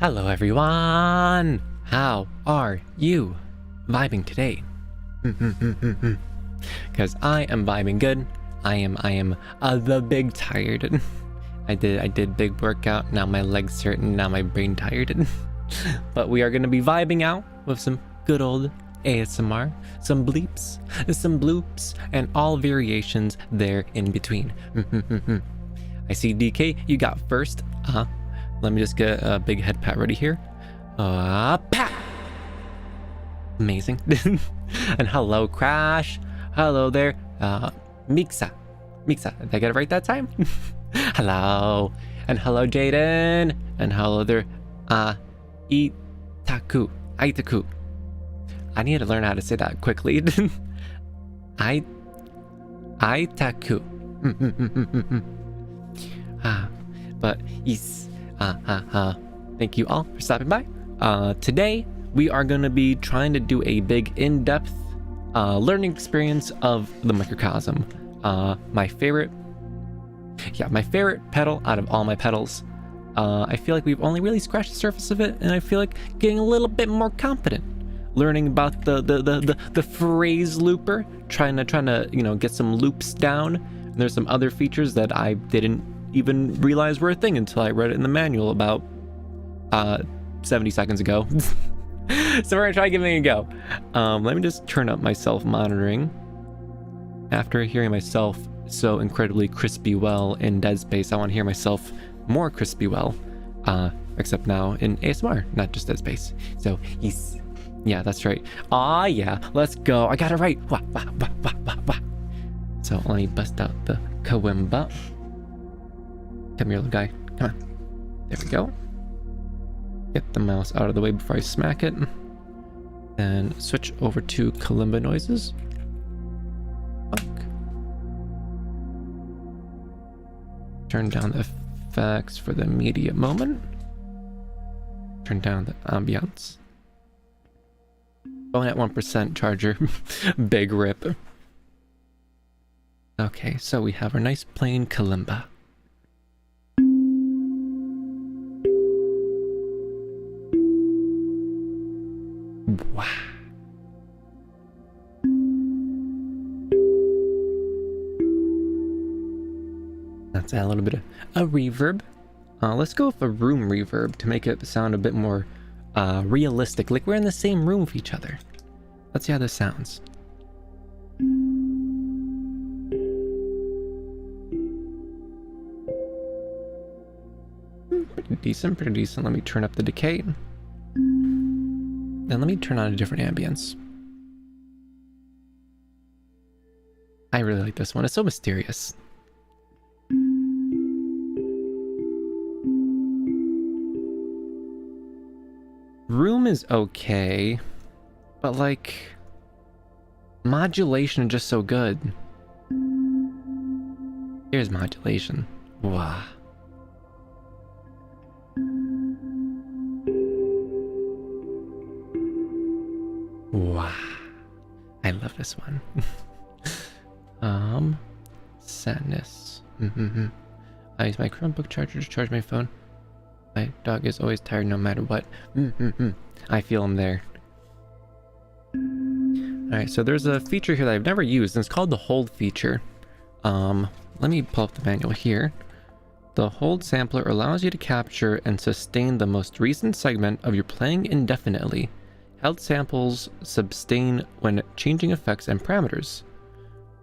Hello everyone! How are you vibing today? Because I am vibing good. I am the big tired. I did big workout, now my legs hurt and now my brain tired. But we are gonna be vibing out with some good old ASMR, some bleeps, some bloops, and all variations there in between. I see DK, you got first. Let me just get a big head pat ready here. Pat! Amazing. And hello, Crash. Hello there. Mixa. Did I get it right that time? Hello. And hello, Jaden. And hello there. Aitaku. I need to learn how to say that quickly. Aitaku. But yes. Thank you all for stopping by. Today we are going to be trying to do a big in-depth learning experience of the Microcosm. My favorite pedal out of all my pedals. I feel like we've only really scratched the surface of it, and I feel like getting a little bit more confident learning about the phrase looper, trying to get some loops down. And there's some other features that I didn't even realize were a thing until I read it in the manual about 70 seconds ago. So we're gonna try giving it a go. Let me just turn up my self monitoring. After hearing myself so incredibly crispy well in Dead Space, I want to hear myself more crispy well, except now in ASMR, not just Dead Space. So yes, yeah, that's right. Ah, yeah, let's go. I got it right. Wah, wah, wah, wah, wah, wah. So let me bust out the kalimba. Come here, little guy. Come on. There we go. Get the mouse out of the way before I smack it. Then switch over to kalimba noises. Fuck. Turn down the effects for the immediate moment. Turn down the ambience. Phone at 1% charger. Big rip. Okay, so we have our nice plain kalimba. Wow. Let's add a little bit of a reverb. Let's go with a room reverb to make it sound a bit more realistic, like we're in the same room with each other. Let's see how this sounds. Pretty decent. Let me turn up the decay. Then let me turn on a different ambience. I really like this one. It's so mysterious. Room is okay, but like modulation is just so good. Here's modulation. Wow. Wow. I love this one. Sadness. I use my Chromebook charger to charge my phone. My dog is always tired no matter what. I feel him there. Alright, so there's a feature here that I've never used, and it's called the hold feature. Let me pull up the manual here. The hold sampler allows you to capture and sustain the most recent segment of your playing indefinitely. Held samples sustain when changing effects and parameters.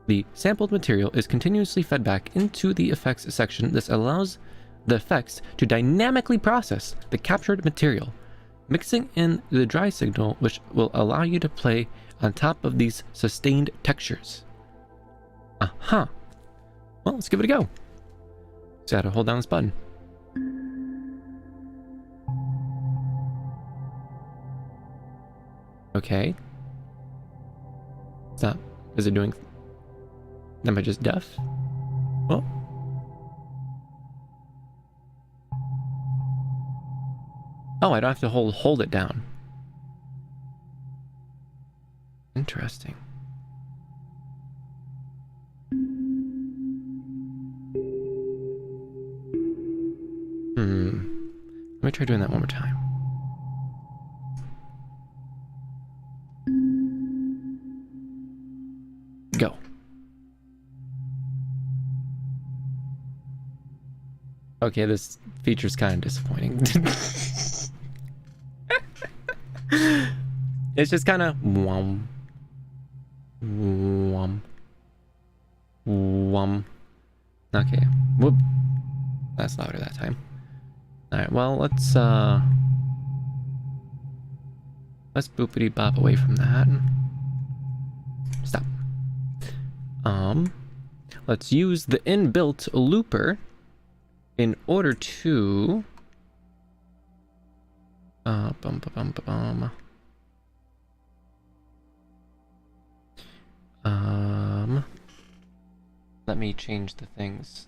The sampled material is continuously fed back into the effects section. This allows the effects to dynamically process the captured material, mixing in the dry signal, which will allow you to play on top of these sustained textures. Well, let's give it a go. Just gotta hold down this button. Okay. Stop. Is it doing... Am I just deaf? Oh. Oh, I don't have to hold it down. Interesting. Let me try doing that one more time. Okay, this feature's kind of disappointing. It's just kind of whum, whum, whum. Okay, whoop. That's louder that time. All right, well, let's boopity bop away from that. Stop. Let's use the inbuilt looper in order to let me change the things.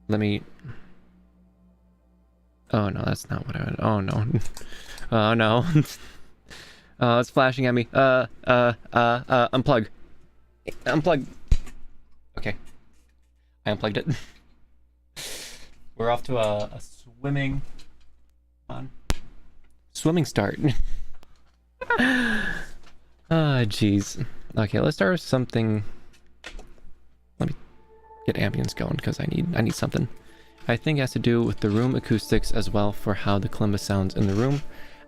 Let me. Oh no, that's not what I. Oh no. Oh no. It's flashing at me. Unplug. Unplug. Okay. I unplugged it. We're off to a swimming. On. Swimming start. Jeez. Okay, let's start with something. Let me get ambience going because I need something. I think it has to do with the room acoustics as well for how the kalimba sounds in the room.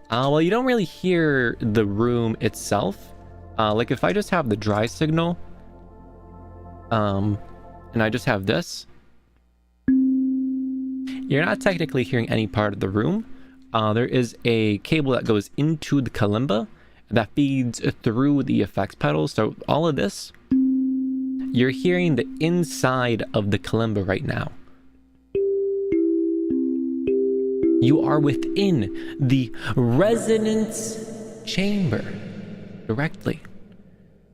Well, you don't really hear the room itself. Like if I just have the dry signal, and I just have this, you're not technically hearing any part of the room. There is a cable that goes into the kalimba that feeds through the effects pedals. So all of this, you're hearing the inside of the kalimba right now. You are within the resonance chamber directly.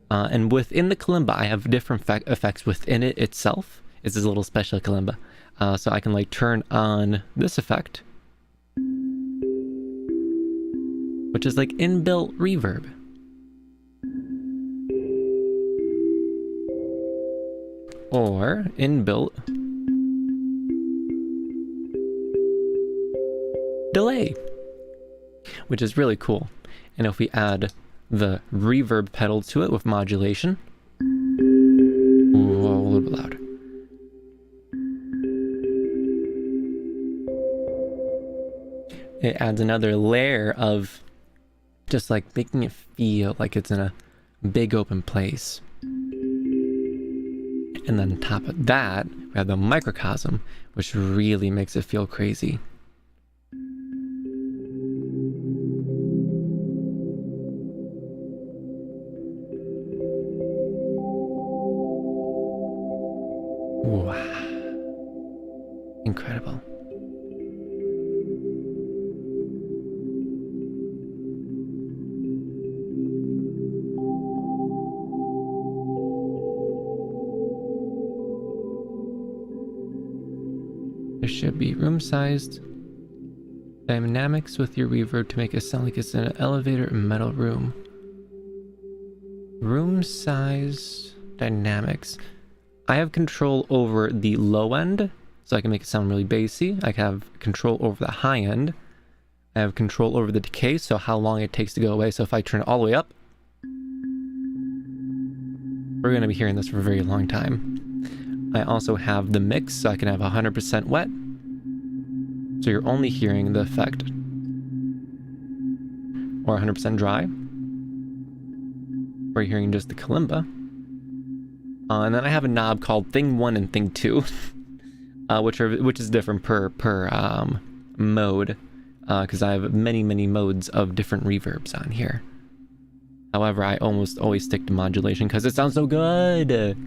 And within the kalimba, I have different effects within it itself. It's this little special kalimba. So I can like turn on this effect, which is like inbuilt reverb. Or inbuilt delay, which is really cool. And if we add the reverb pedal to it with modulation, ooh, a little bit louder. It adds another layer of just like making it feel like it's in a big open place. And then on top of that, we have the microcosm, which really makes it feel crazy. Wow. Incredible. There should be room-sized dynamics with your reverb to make it sound like it's in an elevator or metal room. Room-sized dynamics. I have control over the low end, so I can make it sound really bassy. I have control over the high end. I have control over the decay, so how long it takes to go away. So if I turn it all the way up, we're going to be hearing this for a very long time. I also have the mix, so I can have 100% wet. So you're only hearing the effect. Or 100% dry. Or you're hearing just the kalimba. And then I have a knob called Thing 1 and Thing 2. which is different per mode. Because I have many modes of different reverbs on here. However, I almost always stick to modulation because it sounds so good.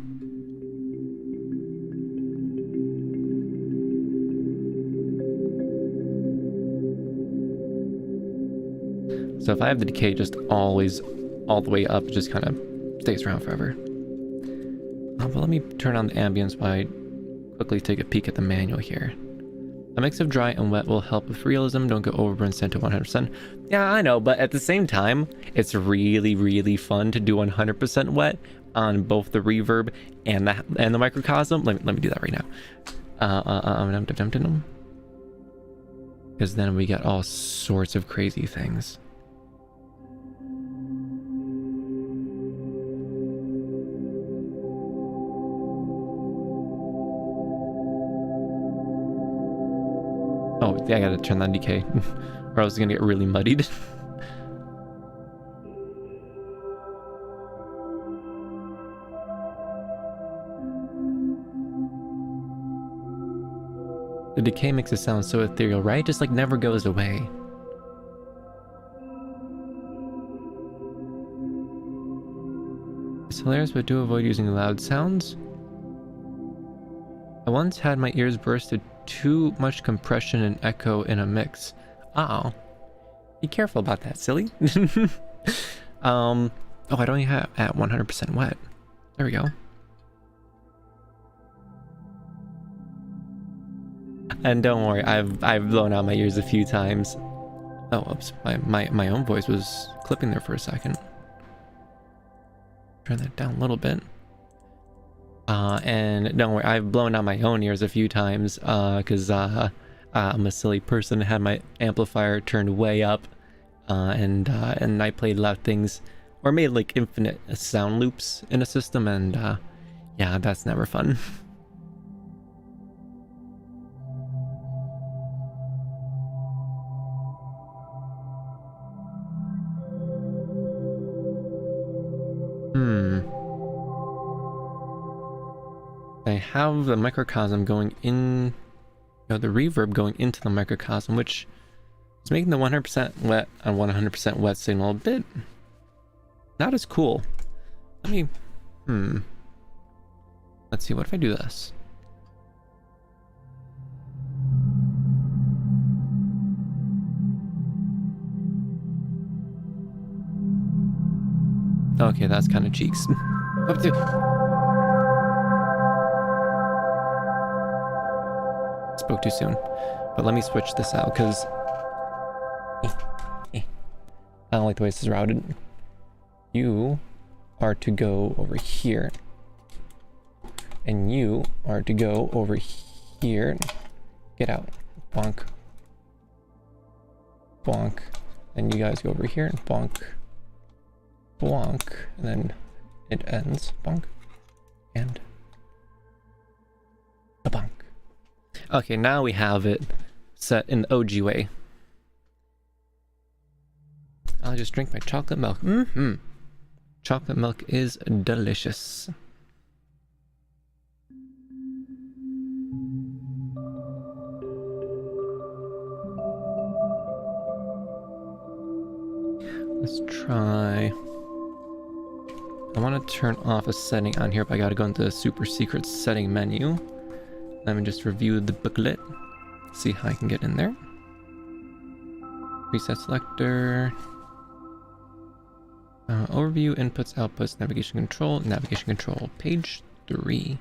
So if I have the decay just always all the way up, it just kind of stays around forever. But let me turn on the ambience while I quickly take a peek at the manual here. A mix of dry and wet will help with realism. Don't go overboard and set to 100%. Yeah, I know, but at the same time, it's really fun to do 100% wet on both the reverb and the microcosm. Let me do that right now. Because then we get all sorts of crazy things. Yeah, I gotta turn that decay, or else it's gonna get really muddied. The decay makes it sound so ethereal, right? Just like never goes away. It's hilarious, but do avoid using loud sounds. I once had my ears burst to too much compression and echo in a mix. Uh-oh. Be careful about that, silly. Oh, I don't even have at 100% wet. There we go. And don't worry, I've blown out my ears a few times. Oh, oops, my own voice was clipping there for a second. Turn that down a little bit. And don't worry, I've blown out my own ears a few times, because I'm a silly person. Had my amplifier turned way up, and I played loud things, or made like infinite sound loops in a system, and yeah, that's never fun. I have the microcosm going in, the reverb going into the microcosm, which is making the 100% wet and 100% wet signal a bit not as cool. Let me, let's see, what if I do this? Okay, that's kind of cheeks. Spoke too soon, but let me switch this out because I don't like the way this is routed. You are to go over here, and you are to go over here. Get out. Bonk. Bonk. And you guys go over here and bonk. Bonk. And then it ends. Bonk. And a bonk. Okay, now we have it set in the OG way. I'll just drink my chocolate milk. Chocolate milk is delicious. Let's try. I want to turn off a setting on here, but I gotta go into the super secret setting menu. Let me just review the booklet, see how I can get in there. Reset selector. Overview, inputs, outputs, navigation control, page 3.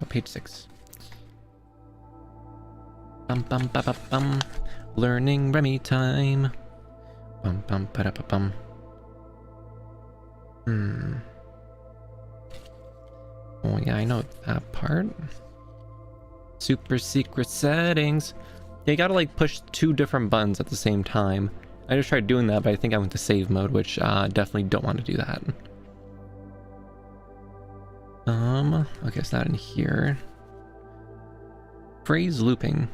Oh, page 6. Bum bum ba ba bum. Learning Remi time. Bum bum ba da ba bum. Oh yeah, I know that part. Super secret settings. Yeah, you gotta like push 2 different buttons at the same time. I just tried doing that, but I think I went to save mode, which definitely don't want to do that. Okay, it's not in here. Phrase looping.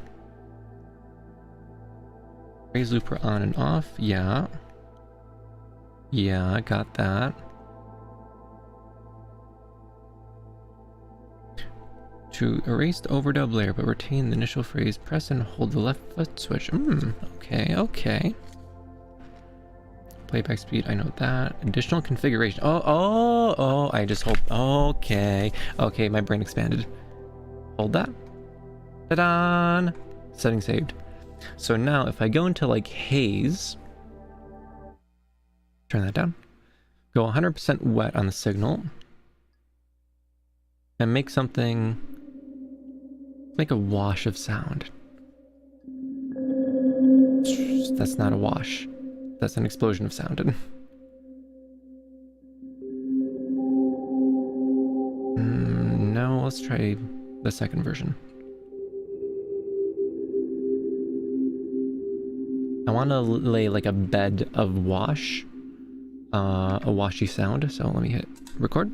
Phrase looper on and off, yeah. Yeah, I got that. To erase the overdub layer but retain the initial phrase, press and hold the left foot switch. Okay. Playback speed, I know that. Additional configuration. Oh, I just hold. Okay, my brain expanded. Hold that. Ta-da! Setting saved. So now if I go into like haze, turn that down, go 100% wet on the signal, and make something, make a wash of sound. That's not a wash. That's an explosion of sound. No, let's try the second version. I want to lay like a bed of wash, a washy sound. So let me hit record.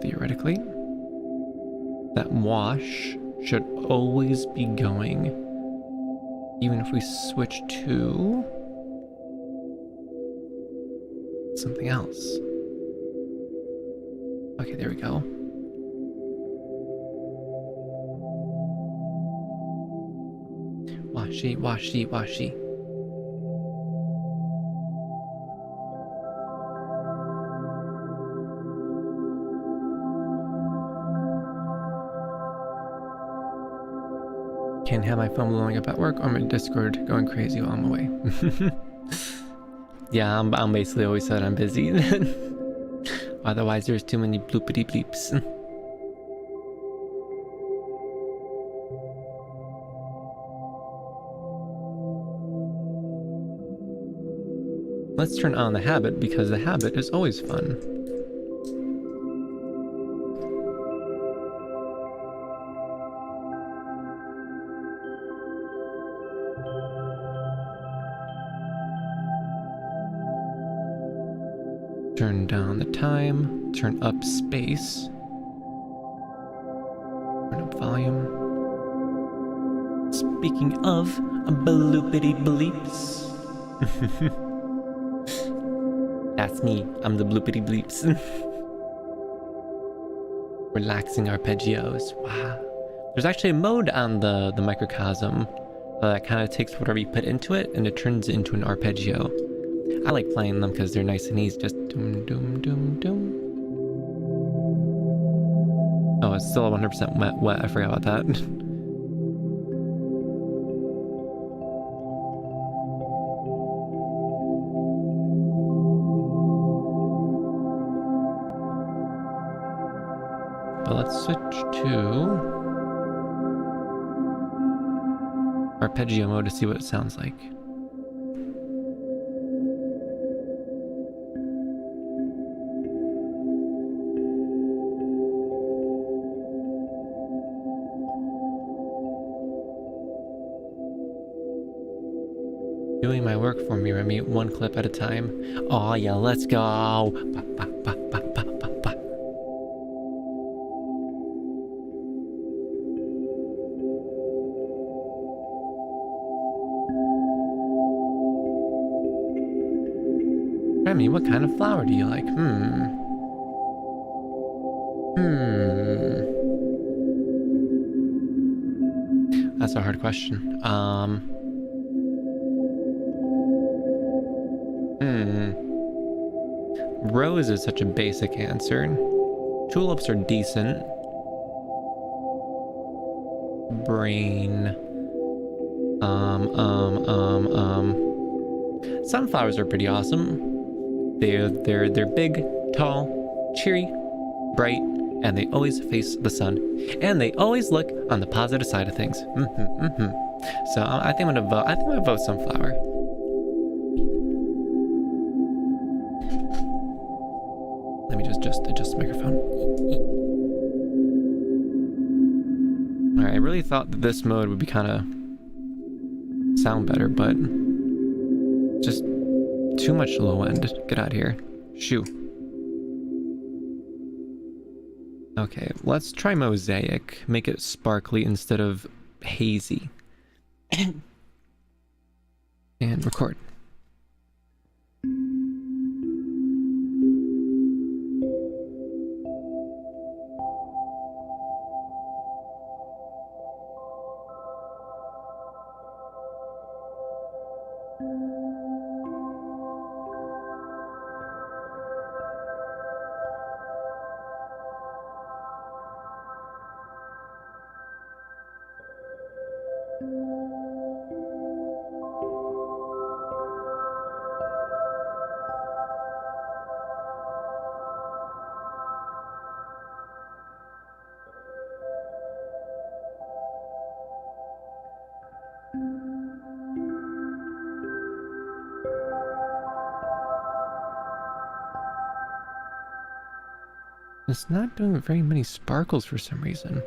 theoretically, that wash should always be going, even if we switch to something else. Okay, there we go. Washy, washy, washy. Can't have my phone blowing up at work or my Discord going crazy while I'm away. Yeah, I'm basically always said I'm busy. Otherwise, there's too many bloopity bleeps. Let's turn on the habit because the habit is always fun. Turn down the time, turn up space, turn up volume. Speaking of bloopity bleeps. That's me, I'm the bloopity bleeps. Relaxing arpeggios, wow. There's actually a mode on the Microcosm that kind of takes whatever you put into it and it turns it into an arpeggio. I like playing them because they're nice and easy, just doom, doom, doom, doom. Oh, it's still 100% wet, I forgot about that. But let's switch to arpeggio mode to see what it sounds like. Doing my work for me, Remi, one clip at a time. Oh yeah, let's go. Ba, ba, ba, ba, ba, ba, ba. Remi, what kind of flower do you like? That's a hard question. Rose is such a basic answer. Tulips are decent. Brain. Sunflowers are pretty awesome. They're big, tall, cheery, bright, and they always face the sun. And they always look on the positive side of things. So I think I'm gonna vote sunflower. Let me just adjust the microphone. Alright, I really thought that this mode would be kind of sound better, but just too much low end. Get out of here. Shoo. Okay, let's try mosaic. Make it sparkly instead of hazy. And record. It's not doing very many sparkles for some reason.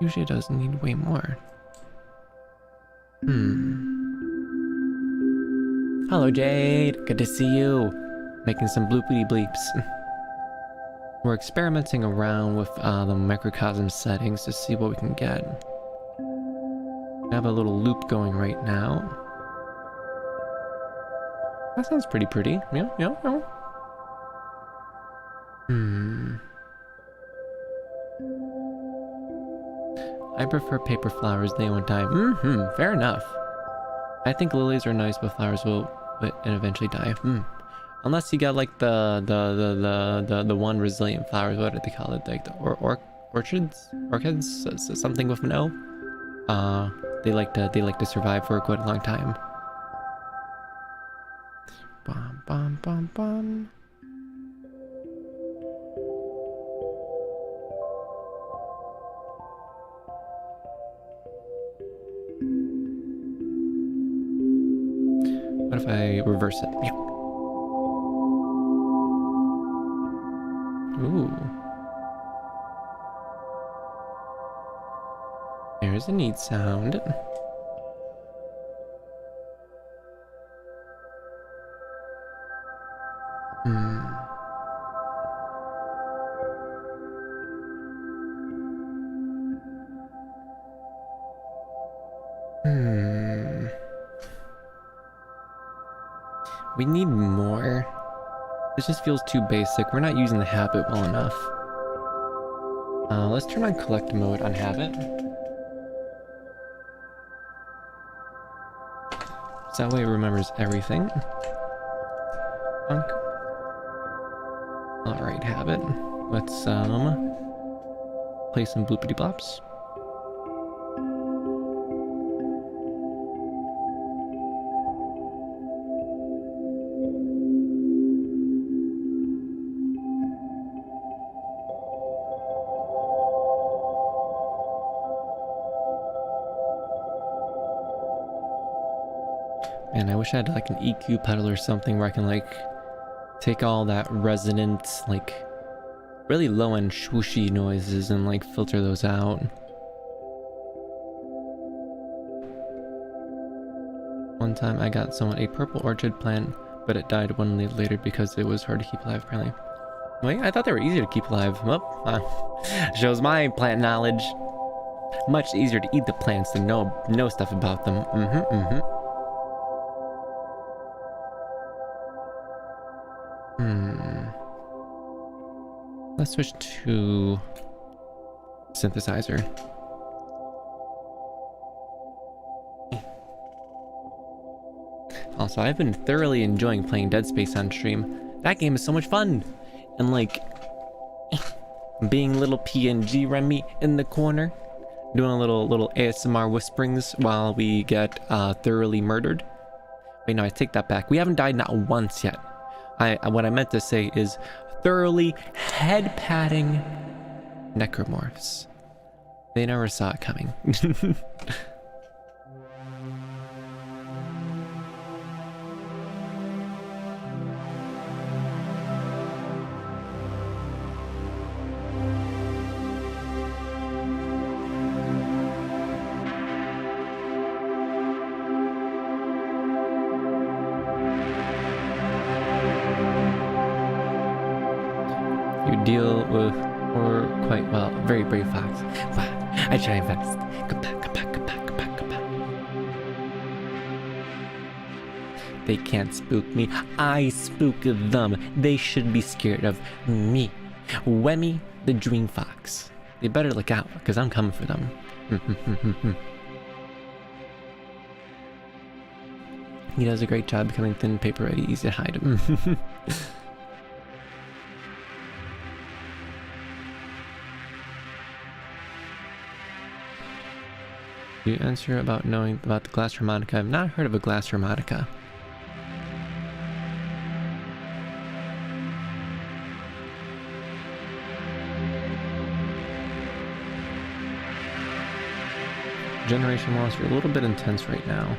Usually it does need way more. Hello, Jade. Good to see you. Making some bloopity bleeps. We're experimenting around with the microcosm settings to see what we can get. I have a little loop going right now. That sounds pretty. Yeah. I prefer paper flowers, they won't die. Fair enough. I think lilies are nice, but flowers will eventually die. Unless you got like the one resilient flowers, what do they call it? Like the orchids, something with an O. They like to survive for quite a long time. Bum. What if I reverse it? Yeah. Ooh. There's a neat sound. We need more. This just feels too basic. We're not using the habit well enough. Let's turn on collect mode on habit. So that way it remembers everything. Alright, habit. Let's play some bloopity blops. And I wish I had like an EQ pedal or something where I can like take all that resonant, like really low end swooshy noises and like filter those out. One time I got someone a purple orchid plant, but it died 1 day later because it was hard to keep alive apparently. Wait, I thought they were easier to keep alive. Well, shows my plant knowledge. Much easier to eat the plants than know stuff about them. Let's switch to synthesizer. Also, I've been thoroughly enjoying playing Dead Space on stream. That game is so much fun! And like, being little PNG Remi in the corner, doing a little ASMR whisperings while we get thoroughly murdered. Wait, no, I take that back. We haven't died not once yet. What I meant to say is thoroughly head-patting necromorphs. They never saw it coming. Deal with horror quite well. Very brave fox. Wow, I try my best. Come back. They can't spook me. I spook them. They should be scared of me. Remi the Dreamfox. They better look out, because I'm coming for them. He does a great job becoming thin paper ready, easy to hide him. You answer about knowing about the glass harmonica. I've not heard of a glass harmonica. Generation loss, you're a little bit intense right now.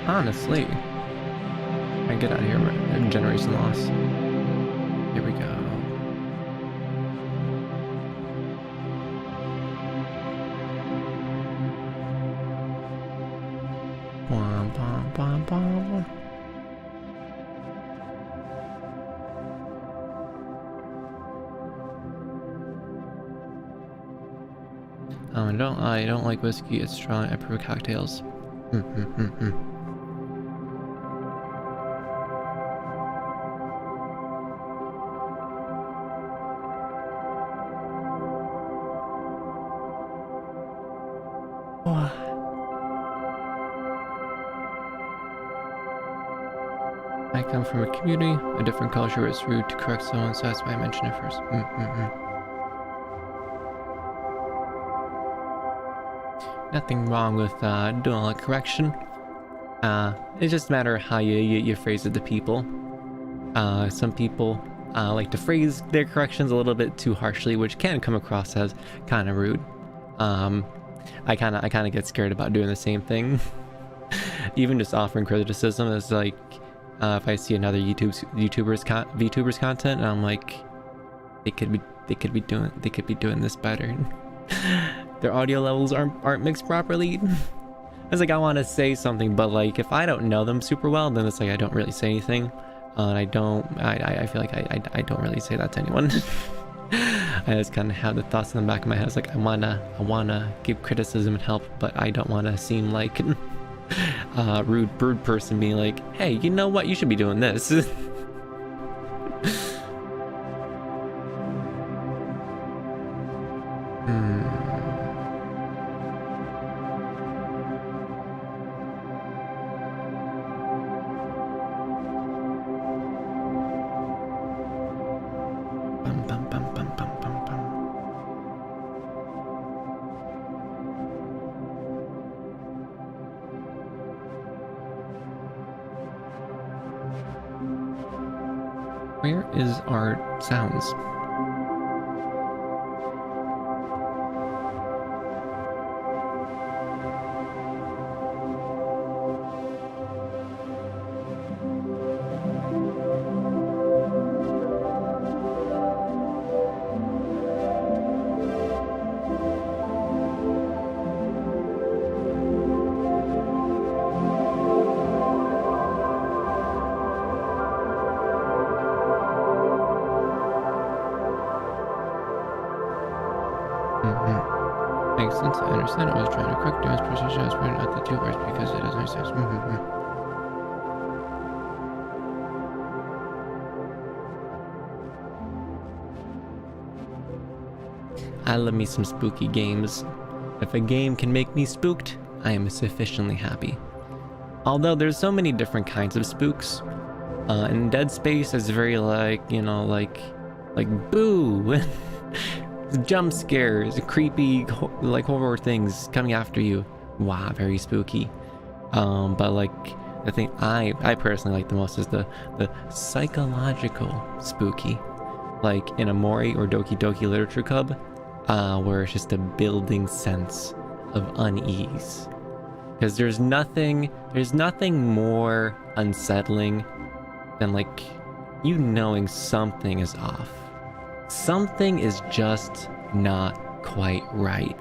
Honestly, I get out of here. Generation loss. Here we go. Bum, bum, bum, bum. I don't like whiskey. It's strong. I prefer cocktails. I come from a community, a different culture. It's rude to correct someone, so that's why I mentioned it first. Nothing wrong with doing a correction. It's just a matter of how you phrase it to people. Some people like to phrase their corrections a little bit too harshly, which can come across as kind of rude. I kind of get scared about doing the same thing. Even just offering criticism is like, if I see another VTubers content, and I'm like, they could be doing this better. Their audio levels aren't mixed properly. It's like I want to say something, but like if I don't know them super well, then it's like I don't really say anything. And I feel like I don't really say that to anyone. I just kind of have the thoughts in the back of my head. It's like I wanna give criticism and help, but I don't want to seem like a rude person being like, hey, you know what? You should be doing this. Where is our sounds? Makes sense. I understand. I was trying to correct Darren's precision. I was pointing out the two words because it doesn't make sense. I love me some spooky games. If a game can make me spooked, I am sufficiently happy. Although there's so many different kinds of spooks. In Dead Space, it's very like, you know, like boo. Jump scares, creepy like horror things coming after you. Wow, very spooky. But like the thing I personally like the most is the psychological spooky, like in Amori or Doki Doki Literature Club, where it's just a building sense of unease. Because there's nothing more unsettling than like you knowing something is off. Something is just not quite right,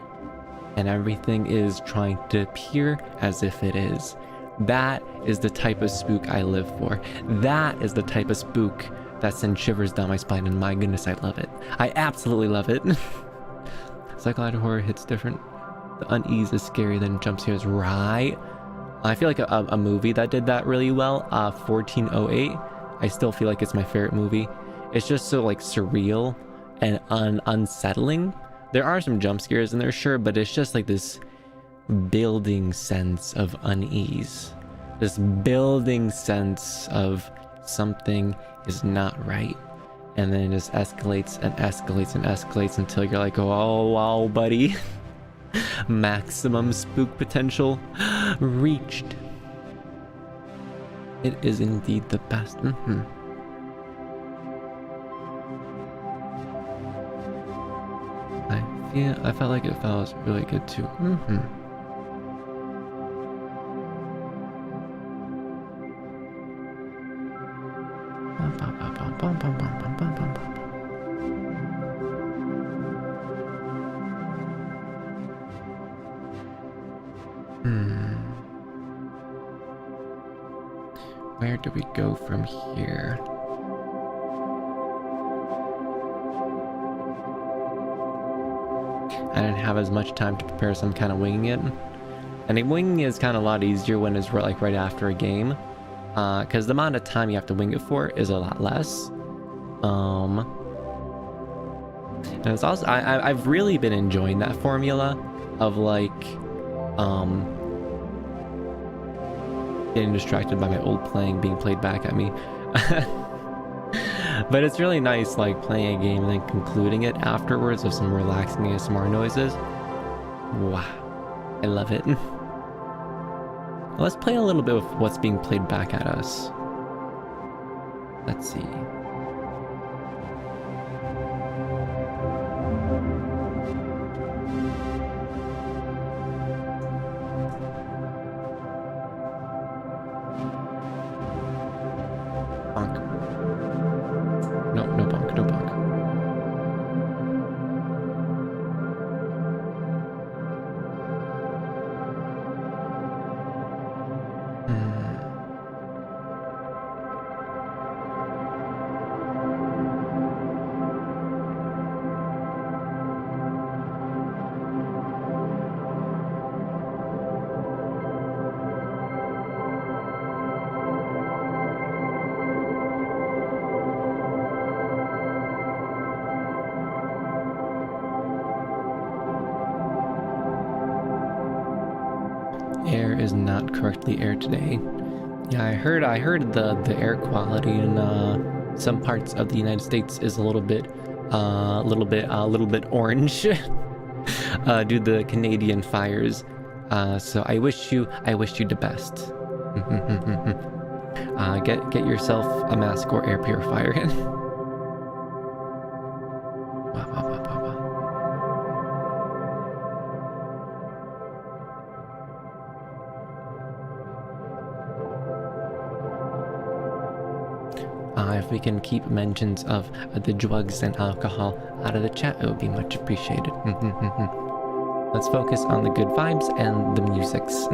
and everything is trying to appear as if it is. That is the type of spook I live for. That is the type of spook that sends shivers down my spine, and my goodness, I love it. I absolutely love it. Psychological horror hits different. The unease is scarier than jump scares, right? I feel like a movie that did that really well, 1408. I still feel like it's my favorite movie. It's just so like surreal and unsettling. There are some jump scares in there, sure, but it's just like this building sense of unease. This building sense of something is not right. And then it just escalates and escalates and escalates until you're like, oh wow, buddy. Maximum spook potential reached. It is indeed the best. I felt like it felt really good too. Where do we go from here? I didn't have as much time to prepare, so I'm kind of winging it. And winging is kind of a lot easier when it's like right after a game, because the amount of time you have to wing it for is a lot less. And it's also I've really been enjoying that formula of like getting distracted by my old playing being played back at me. But it's really nice like playing a game and then concluding it afterwards with some relaxing ASMR noises. Wow, I love it. Let's play a little bit of what's being played back at us. Let's see. Bonk. No, no bonk, no bonk. Air is not correctly aired today. Yeah, I heard the air quality in some parts of the United States is a little bit orange due to the Canadian fires. So I wish you the best. Get yourself a mask or air purifier. If we can keep mentions of the drugs and alcohol out of the chat, it would be much appreciated. Let's focus on the good vibes and the musics.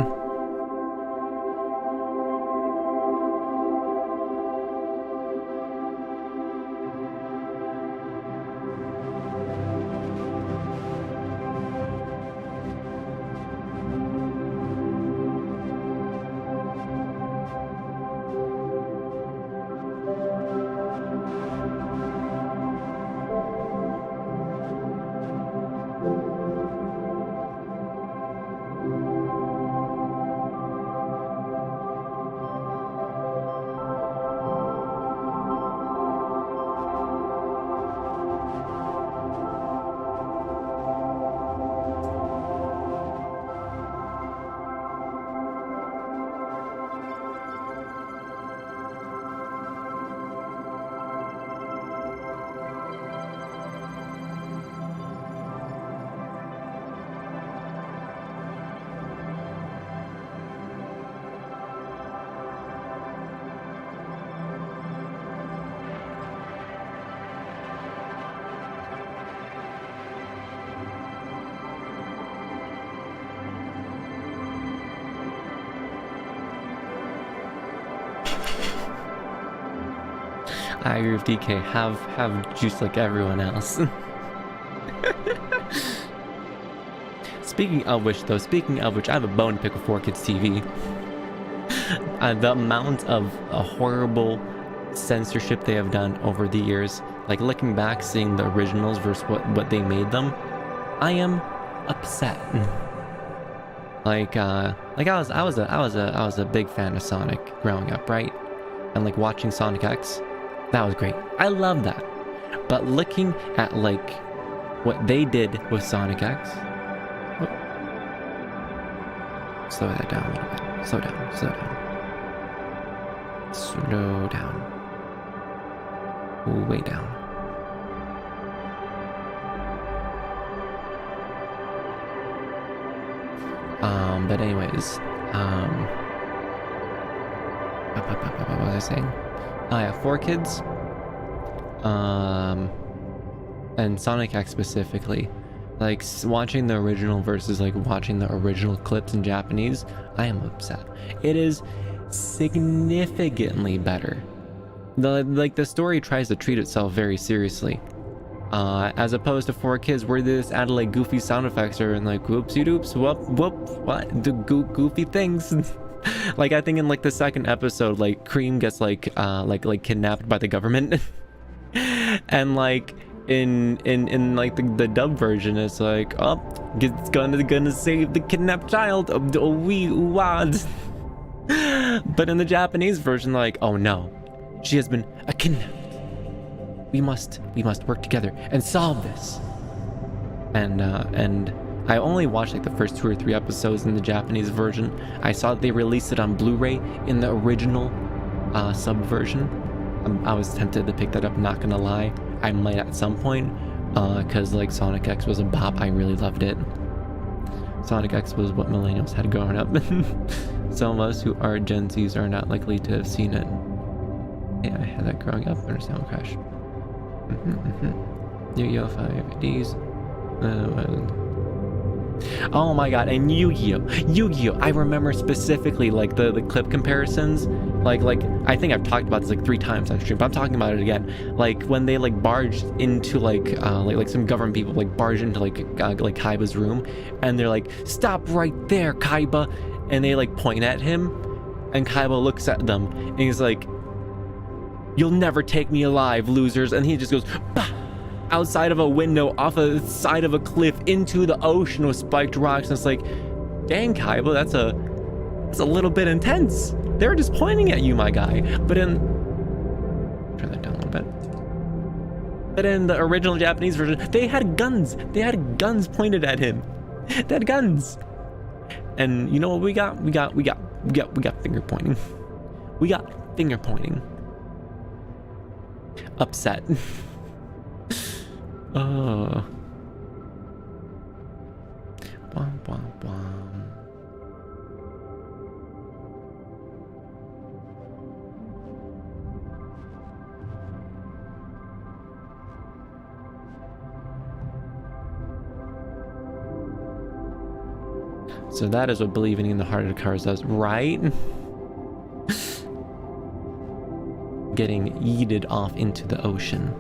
I agree with DK. Have juice like everyone else. Speaking of which, I have a bone to pick with 4Kids TV. The amount of horrible censorship they have done over the years, like looking back, seeing the originals versus what they made them, I am upset. I was a big fan of Sonic growing up, right? And like watching Sonic X, that was great. I love that. But looking at like what they did with Sonic X, slow that down a little bit. Slow down. Slow down. Way down. But anyways, what was I saying? Oh yeah, 4Kids, and Sonic X specifically, like watching the original versus like watching the original clips in Japanese, I am upset. It is significantly better. The story tries to treat itself very seriously. As opposed to 4Kids where they just added like goofy sound effects or and like whoopsie doops, whoop, what? The goofy things. Like I think in like the second episode, like Cream gets like kidnapped by the government. And like in like the dub version, it's like, oh, it's gonna save the kidnapped child. Oh, we wad. But in the Japanese version, like, oh no, she has been kidnapped. We must work together and solve this. And I only watched like the first 2 or 3 episodes in the Japanese version. I saw that they released it on Blu-ray in the original sub version. I was tempted to pick that up, not gonna lie. I might at some point, because like Sonic X was a bop. I really loved it. Sonic X was what millennials had growing up. Some of us who are Gen Zs are not likely to have seen it. Yeah, I had that growing up under Sound Crash. Yu-Gi-Oh! 5Ds. Oh my god, and Yu-Gi-Oh! I remember specifically like the clip comparisons. Like I think I've talked about this like 3 times on stream, but I'm talking about it again. Like when they like barged into like some government people like barged into like Kaiba's room, and they're like, "Stop right there, Kaiba," and they like point at him, and Kaiba looks at them, and he's like, "You'll never take me alive, losers," and he just goes, bah! Outside of a window, off a side of a cliff, into the ocean with spiked rocks. And it's like, dang, Kaiba, that's a little bit intense. They're just pointing at you, my guy. But turn that down a little bit. But in the original Japanese version, they had guns. They had guns pointed at him. They had guns. And you know what we got? We got finger pointing. We got finger pointing. Upset. Oh. Bwom, bwom, bwom. So that is what believing in the heart of the cars does, right? Getting yeeted off into the ocean.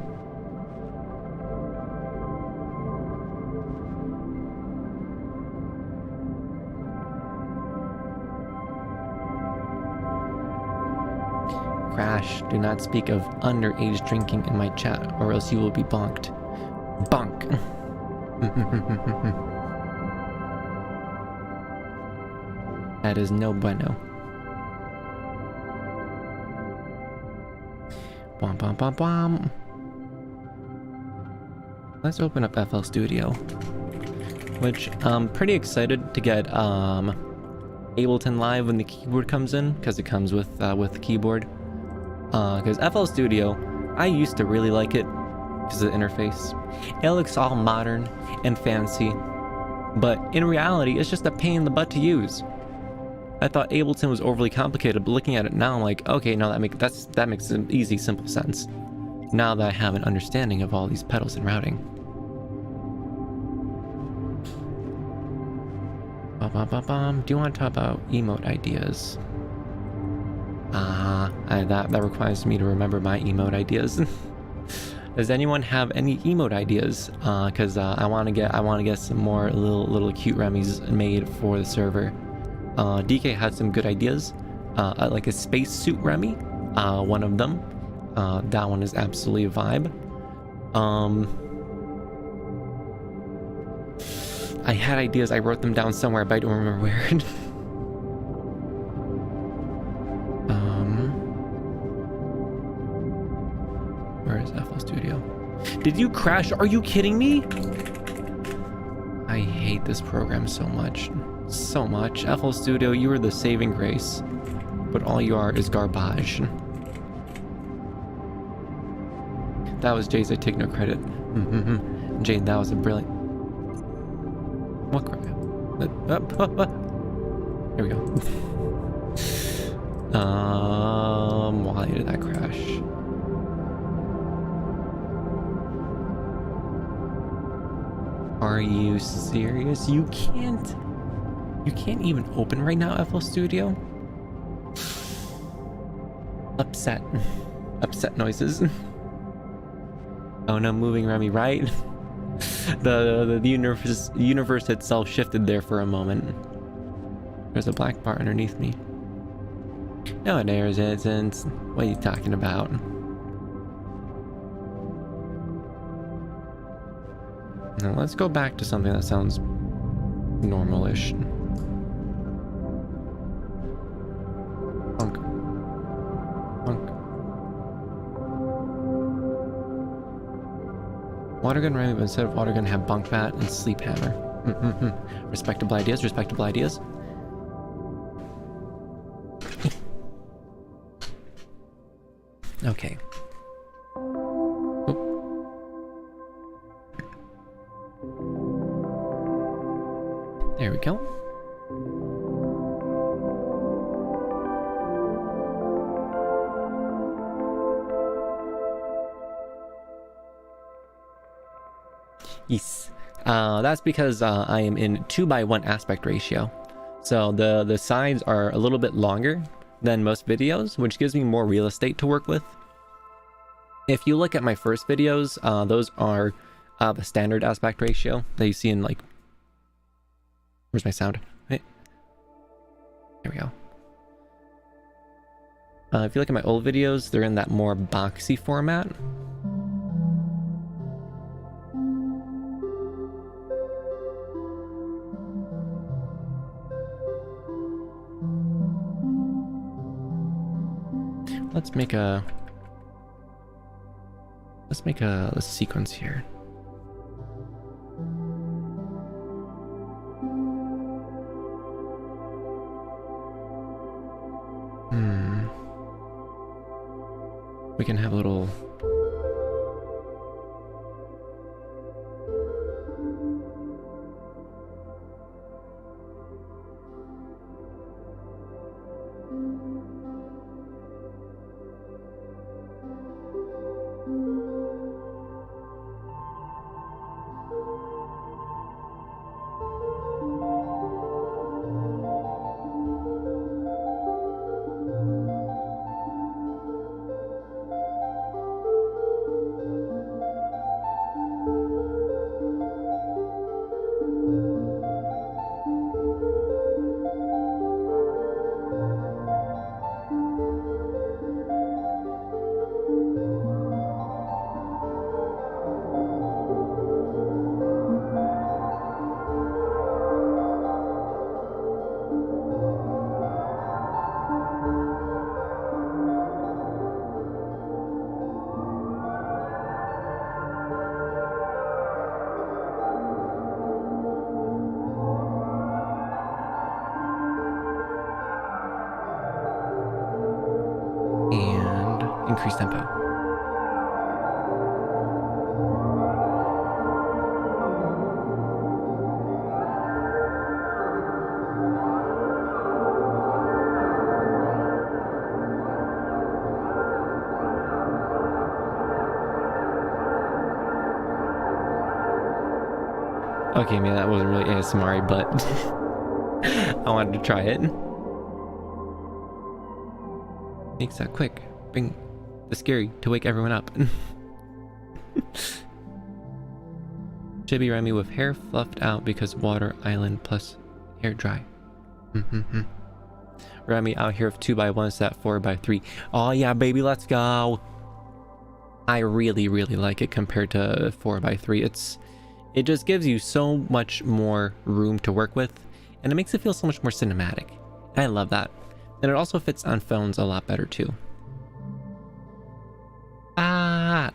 Crash, do not speak of underage drinking in my chat, or else you will be bonked. Bonk. That is no bueno. Bom, bom, bom, bom. Let's open up FL Studio, which I'm pretty excited to get Ableton Live when the keyboard comes in, because it comes with the keyboard. Because FL Studio, I used to really like it because of the interface. It looks all modern and fancy, but in reality, it's just a pain in the butt to use. I thought Ableton was overly complicated, but looking at it now, I'm like, okay, no, that makes some easy, simple sense. Now that I have an understanding of all these pedals and routing. Do you want to talk about emote ideas? That requires me to remember my emote ideas. Does anyone have any emote ideas? Because I want to get some more little cute Remis made for the server. DK had some good ideas, like a spacesuit Remi, one of them. That one is absolutely a vibe. I had ideas, I wrote them down somewhere, but I don't remember where. Where is FL Studio? Did you crash? Are you kidding me? I hate this program so much. So much. FL Studio, you are the saving grace, but all you are is garbage. That was Jay's, I take no credit. Jay, that was a brilliant... What crap? Here we go. Why did that crash? Are you serious? You can't even open right now, FL Studio? upset. Upset noises. Oh no, moving Remi, right? the universe itself shifted there for a moment. There's a black bar underneath me. No, there isn't. What are you talking about? Now let's go back to something that sounds normal-ish. Bunk. Bunk. Water gun Remi, but instead of water gun, have bunk bat and sleep hammer. Respectable ideas, respectable ideas. Okay. There we go. Yes. That's because I am in 2:1 aspect ratio. So the sides are a little bit longer than most videos, which gives me more real estate to work with. If you look at my first videos, those are the standard aspect ratio that you see in like... Where's my sound? Right. There we go. If you look at my old videos, they're in that more boxy format. Let's make a sequence here. We can have a little... increase tempo. Okay, man, that wasn't really ASMR, but I wanted to try it. Makes that quick. Bring the scary to wake everyone up. Chibi Remi with hair fluffed out because water island plus hair dry. Remi out here with 2:1 is that 4:3. Oh yeah, baby, let's go. I really like it compared to 4:3. It just gives you so much more room to work with, and it makes it feel so much more cinematic. And I love that. And it also fits on phones a lot better too. Ah!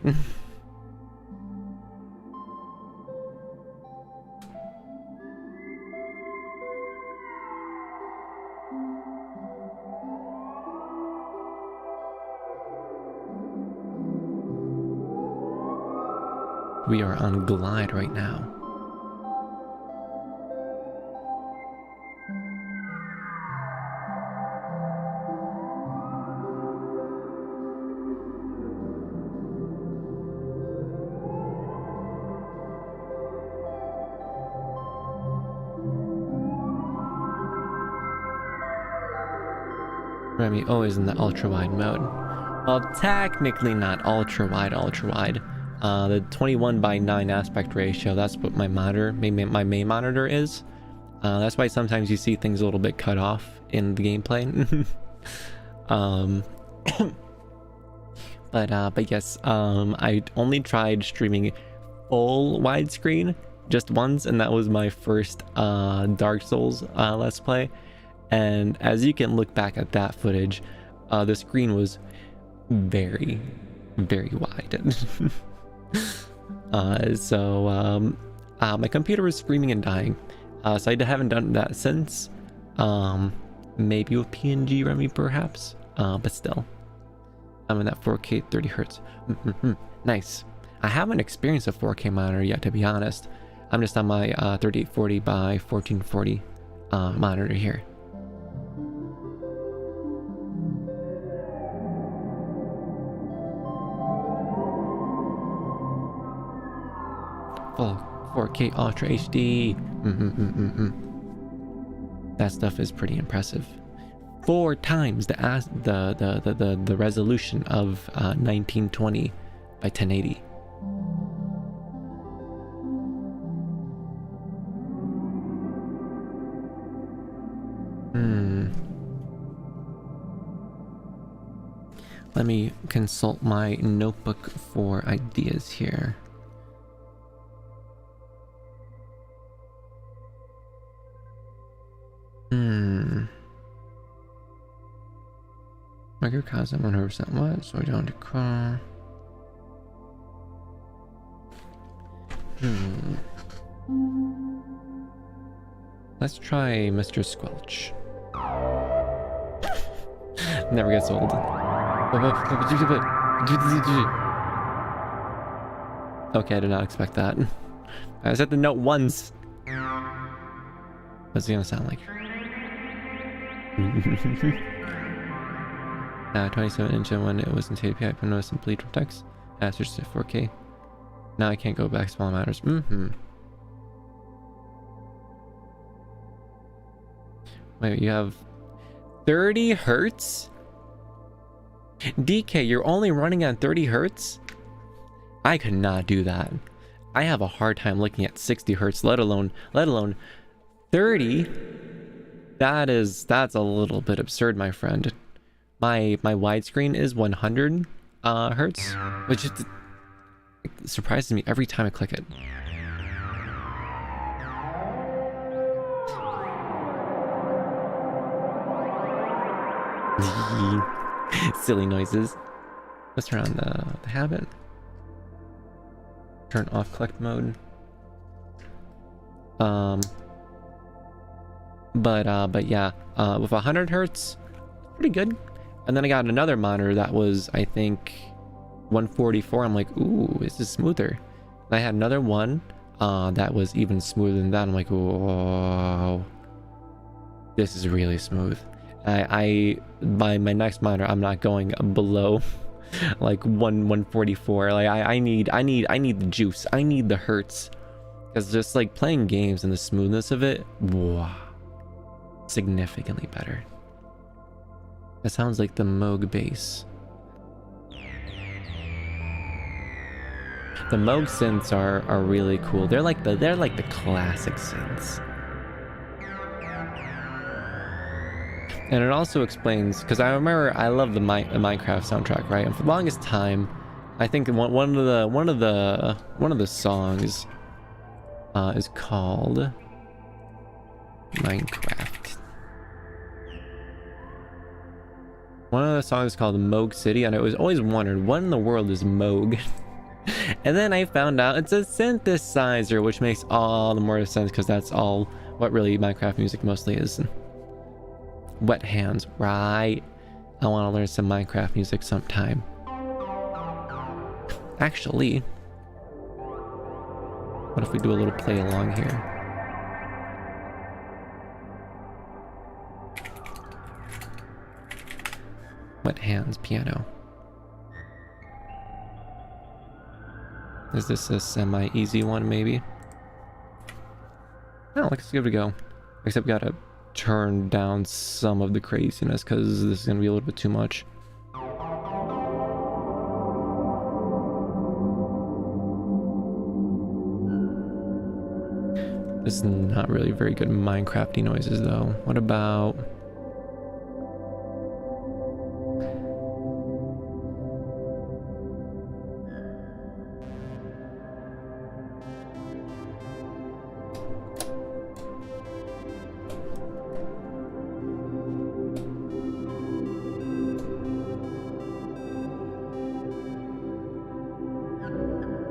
We are on glide right now. Remi always in the ultra wide mode. Well, technically not ultra wide. The 21:9 aspect ratio, that's what my monitor, my main monitor is. That's why sometimes you see things a little bit cut off in the gameplay. But yes, I only tried streaming full widescreen just once, and that was my first Dark Souls Let's Play. And as you can look back at that footage, the screen was very, very wide. My computer was screaming and dying. So I haven't done that since. Maybe with PNG Remi perhaps, but still. I'm in that 4K 30 hertz. Nice. I haven't experienced a 4K monitor yet, to be honest. I'm just on my 3840 by 1440 monitor here. Full 4K Ultra HD. That stuff is pretty impressive. 4 times the resolution of 1920 by 1080. Let me consult my notebook for ideas here. Microcosm 100% what? So I don't decry. Let's try Mr. Squelch. Never gets old. Okay, I did not expect that. I said the note once. What's it gonna sound like? 27-inch and when it was in TDP, I put notice and bleed from text. Switched to 4K. Now I can't go back. Small matters. Wait, you have 30 hertz? DK, you're only running on 30 hertz? I could not do that. I have a hard time looking at 60 hertz, let alone 30. That's a little bit absurd, my friend. My widescreen is 100 hertz, which surprises me every time I click it. Silly noises. Let's turn on the habit. Turn off collect mode. But yeah, with 100 hertz, pretty good. And then I got another monitor that was, I think, 144. I'm like, ooh, this is smoother. And I had another one that was even smoother than that. I'm like, whoa, this is really smooth. By my next monitor, I'm not going below like 144. Like I need the juice. I need the hertz, because just like playing games and the smoothness of it, wow, significantly better. That sounds like the Moog bass. The Moog synths are really cool. They're like the classic synths. And it also explains, because I remember I love the Minecraft soundtrack, right? And for the longest time, I think one of the songs is called Minecraft. One of the songs is called Moog City, and I was always wondered, what in the world is Moog? And then I found out it's a synthesizer, which makes all the more sense, because that's all what really Minecraft music mostly is. Wet hands, right? I want to learn some Minecraft music sometime. Actually, what if we do a little play along here? Wet hands, piano. Is this a semi-easy one, maybe? Oh, looks good to go. Except we gotta turn down some of the craziness because this is gonna be a little bit too much. This is not really very good Minecrafty noises though. What about...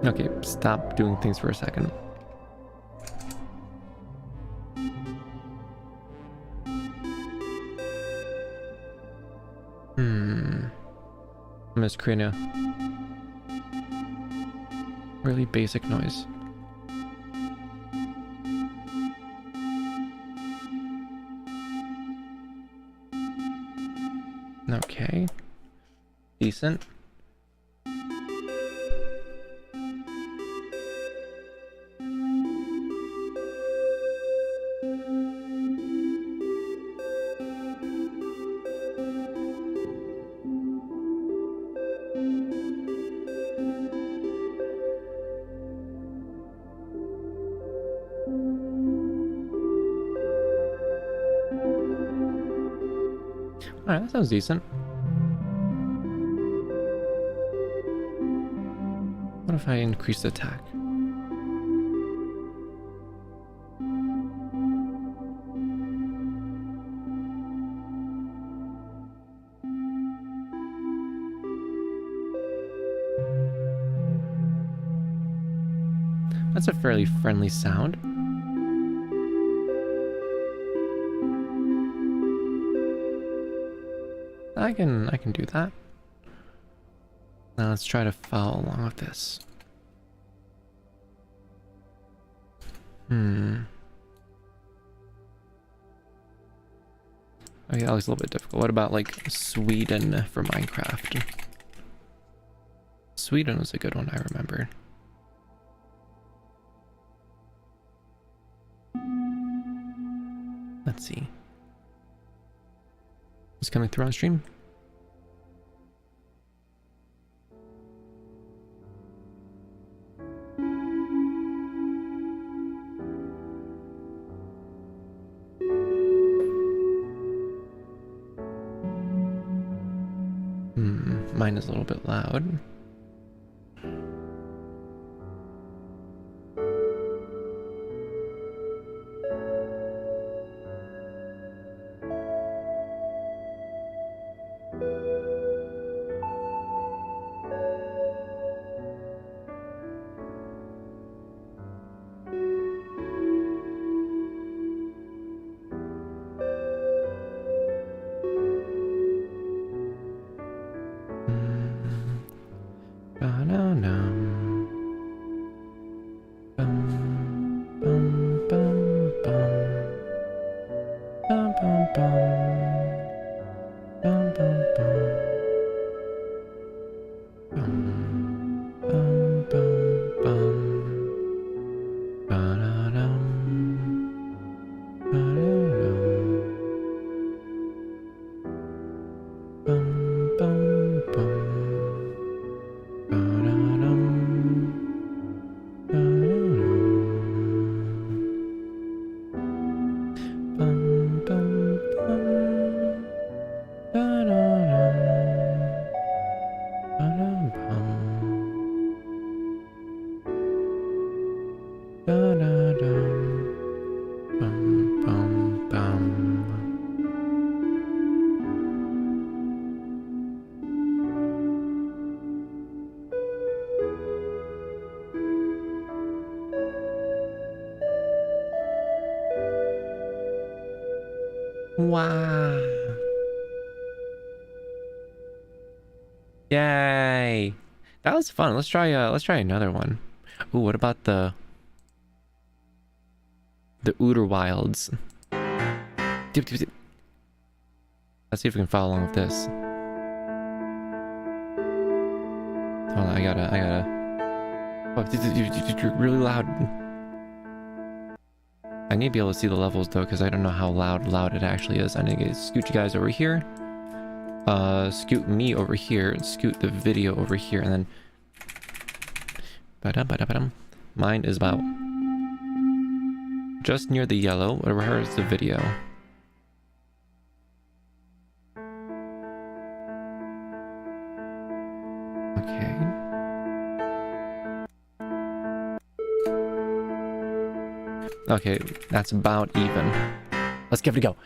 Okay, stop doing things for a second. I'm just creating a really basic noise. Okay. Decent. Alright, that sounds decent. What if I increase the attack? That's a fairly friendly sound. I can do that. Now let's try to follow along with this. Okay, that looks a little bit difficult. What about like Sweden for Minecraft? Sweden was a good one, I remember. Let's see. It's coming through on stream. Mine is a little bit loud. Wow. Yay. That was fun. Let's try another one. Ooh, what about the Outer Wilds? Let's see if we can follow along with this. Hold on, I gotta. Oh, you're really loud. I need to be able to see the levels though, because I don't know how loud it actually is. I need to scoot you guys over here, scoot me over here, and scoot the video over here, and then mine is about just near the yellow. Where's the video? Okay. Okay, that's about even. Let's give it a go.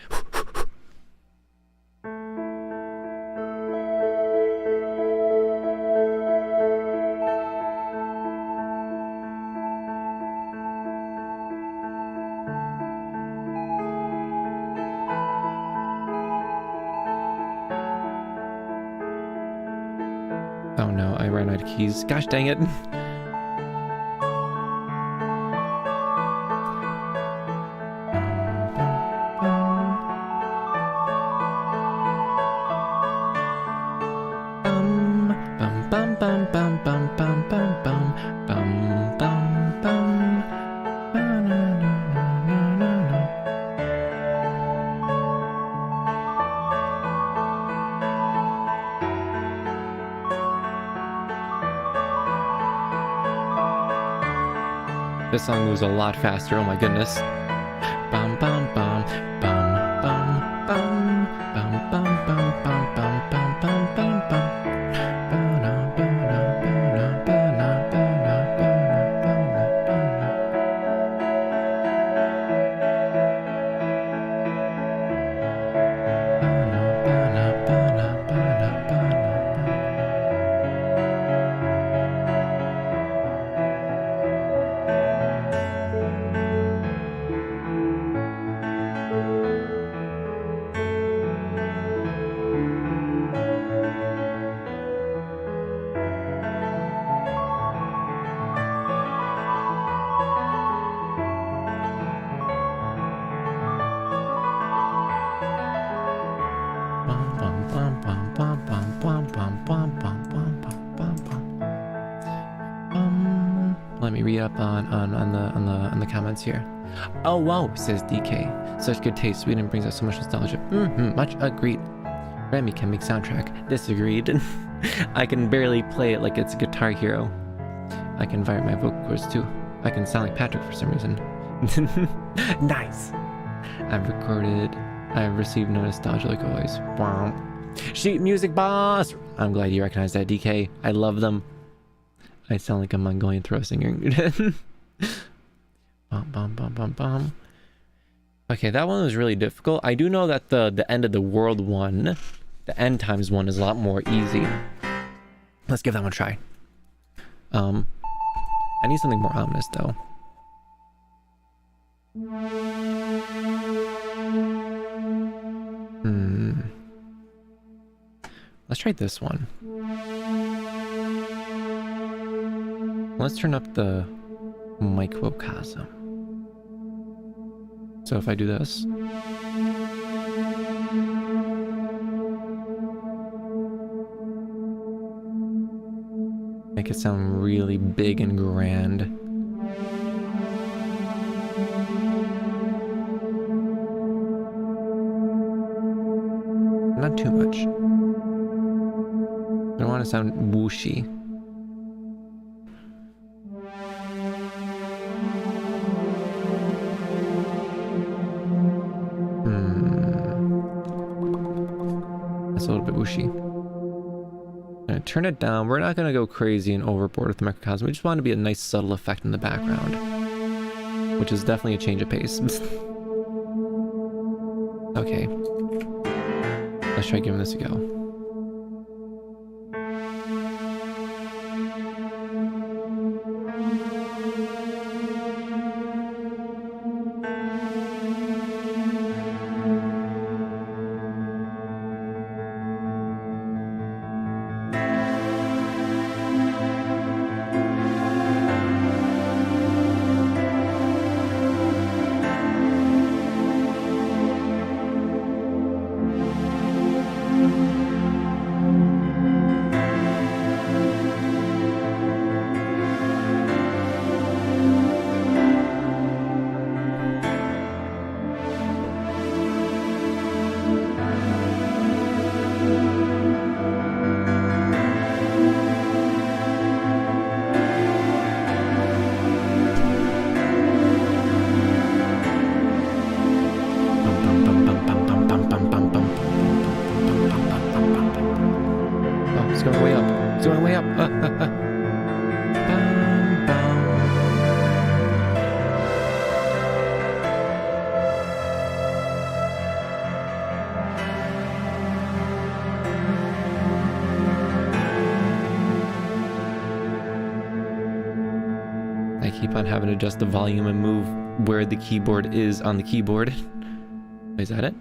Oh no, I ran out of keys. Gosh dang it. This song moves a lot faster, oh my goodness. Bum bum bum bum bum bum bum bum bum bum bum bum bum bum bum. Let me read up on the comments here. Oh wow, says DK. Such good taste. Sweden brings us so much nostalgia. Much agreed. Remi can make soundtrack. Disagreed. I can barely play it like it's a Guitar Hero. I can vary my vocal cords too. I can sound like Patrick for some reason. Nice. I've received no nostalgia like always. Wow. Sheet music boss. I'm glad you recognize that, DK. I love them. I sound like a Mongolian throw singer. Bum, bum, bum, bum, bum. Okay, that one was really difficult. I do know that the end of the world one, the end times one, is a lot more easy. Let's give that one a try. I need something more ominous though. Let's try this one. Let's turn up the Microcosm. So if I do this. Make it sound really big and grand. Not too much. I don't want to sound whooshy. That's a little bit whooshy. I'm gonna turn it down. We're not gonna go crazy and overboard with the microcosm. We just want to be a nice subtle effect in the background, which is definitely a change of pace. Okay. Let's try giving this a go. going way up. It's going way up. I keep on having to adjust the volume and move where the keyboard is on the keyboard. Is that it?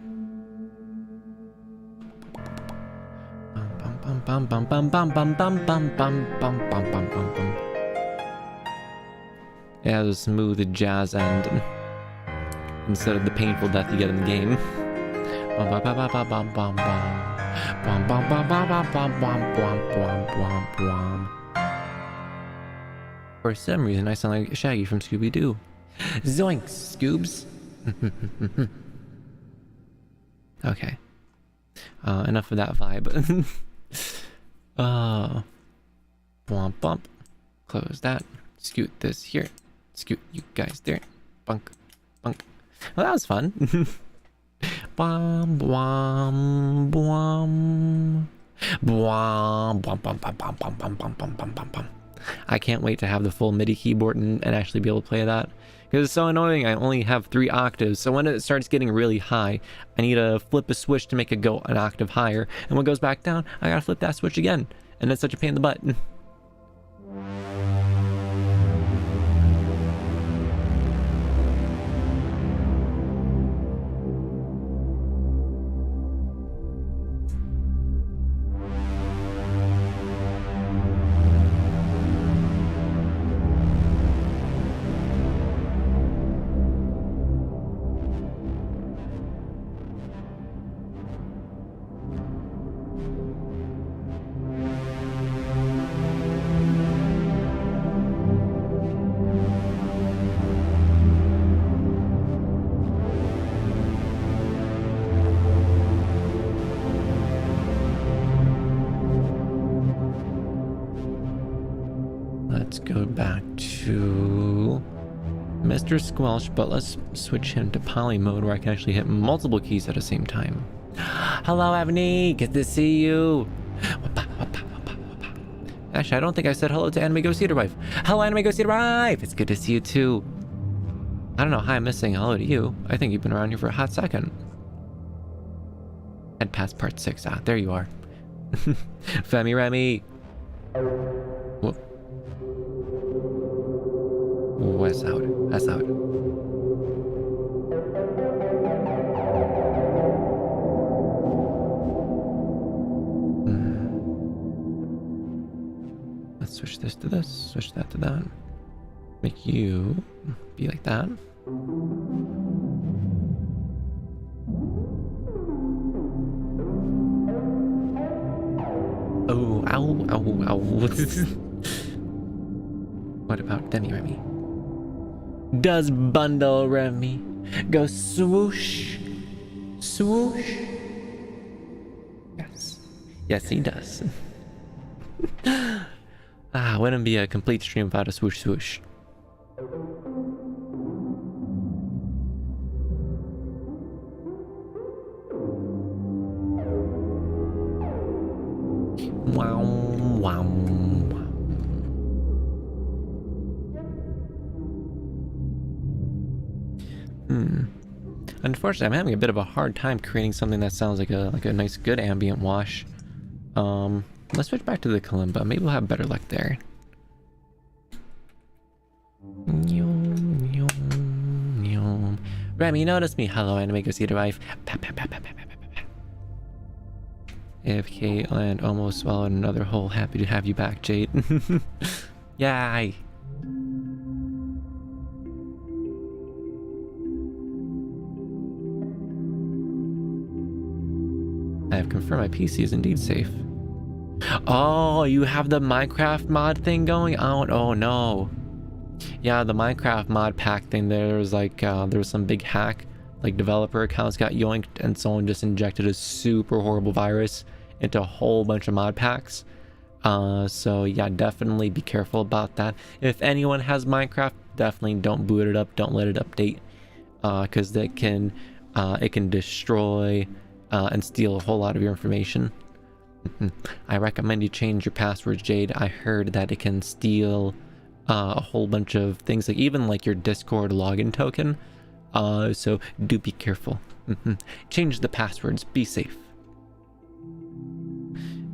Yeah, the smooth jazz end instead of the painful death you get in the game. For some reason, I sound like Shaggy from Scooby-Doo. Zoink, Scoobs! Okay. Enough of that vibe. Bump, bump. Close that. Scoot this here. Scoot you guys there. Bunk, bunk. Well, that was fun. Bum, bum, bum. Bum, bum, bum, bum, bum, bum, bum, bum, bum, bum, bum, bum. I can't wait to have the full MIDI keyboard and actually be able to play that. Because it's so annoying, I only have 3 octaves, so when it starts getting really high, I need to flip a switch to make it go an octave higher, and when it goes back down, I gotta flip that switch again, and it's such a pain in the butt. Let's go back to Mr. Squelch, but let's switch him to poly mode where I can actually hit multiple keys at the same time. Hello, Avni! Good to see you! Actually, I don't think I said hello to Anime Go Cedar Wife. Hello, Anime Go Cedar Wife! It's good to see you too. I don't know how I'm missing hello to you. I think you've been around here for a hot second. Head past part 6. Ah, there you are. Femi Remi! Whoop. West out. That's out. Let's switch this to this, switch that to that. Make you be like that. Oh, ow, ow, ow. What about Demi Remi? Does Bundle Remi go swoosh? Swoosh? Yes. Yes, he does. Wouldn't be a complete stream without a swoosh swoosh. Wow, wow. Unfortunately, I'm having a bit of a hard time creating something that sounds like a nice, good ambient wash. Let's switch back to the kalimba. Maybe we'll have better luck there. Remi, notice me. Hello, Anime Go Cedar Wife. AFK and almost swallowed another hole. Happy to have you back, Jade. Yay! I have confirmed my PC is indeed safe. Oh, you have the Minecraft mod thing going on? Oh no. Yeah, the Minecraft mod pack thing, there was like, there was some big hack. Like developer accounts got yoinked and someone just injected a super horrible virus into a whole bunch of mod packs. So yeah, definitely be careful about that. If anyone has Minecraft, definitely don't boot it up. Don't let it update. Cause it can destroy and steal a whole lot of your information. I recommend you change your password, Jade. I heard that it can steal a whole bunch of things, like even like your Discord login token. So do be careful. Change the passwords. Be safe.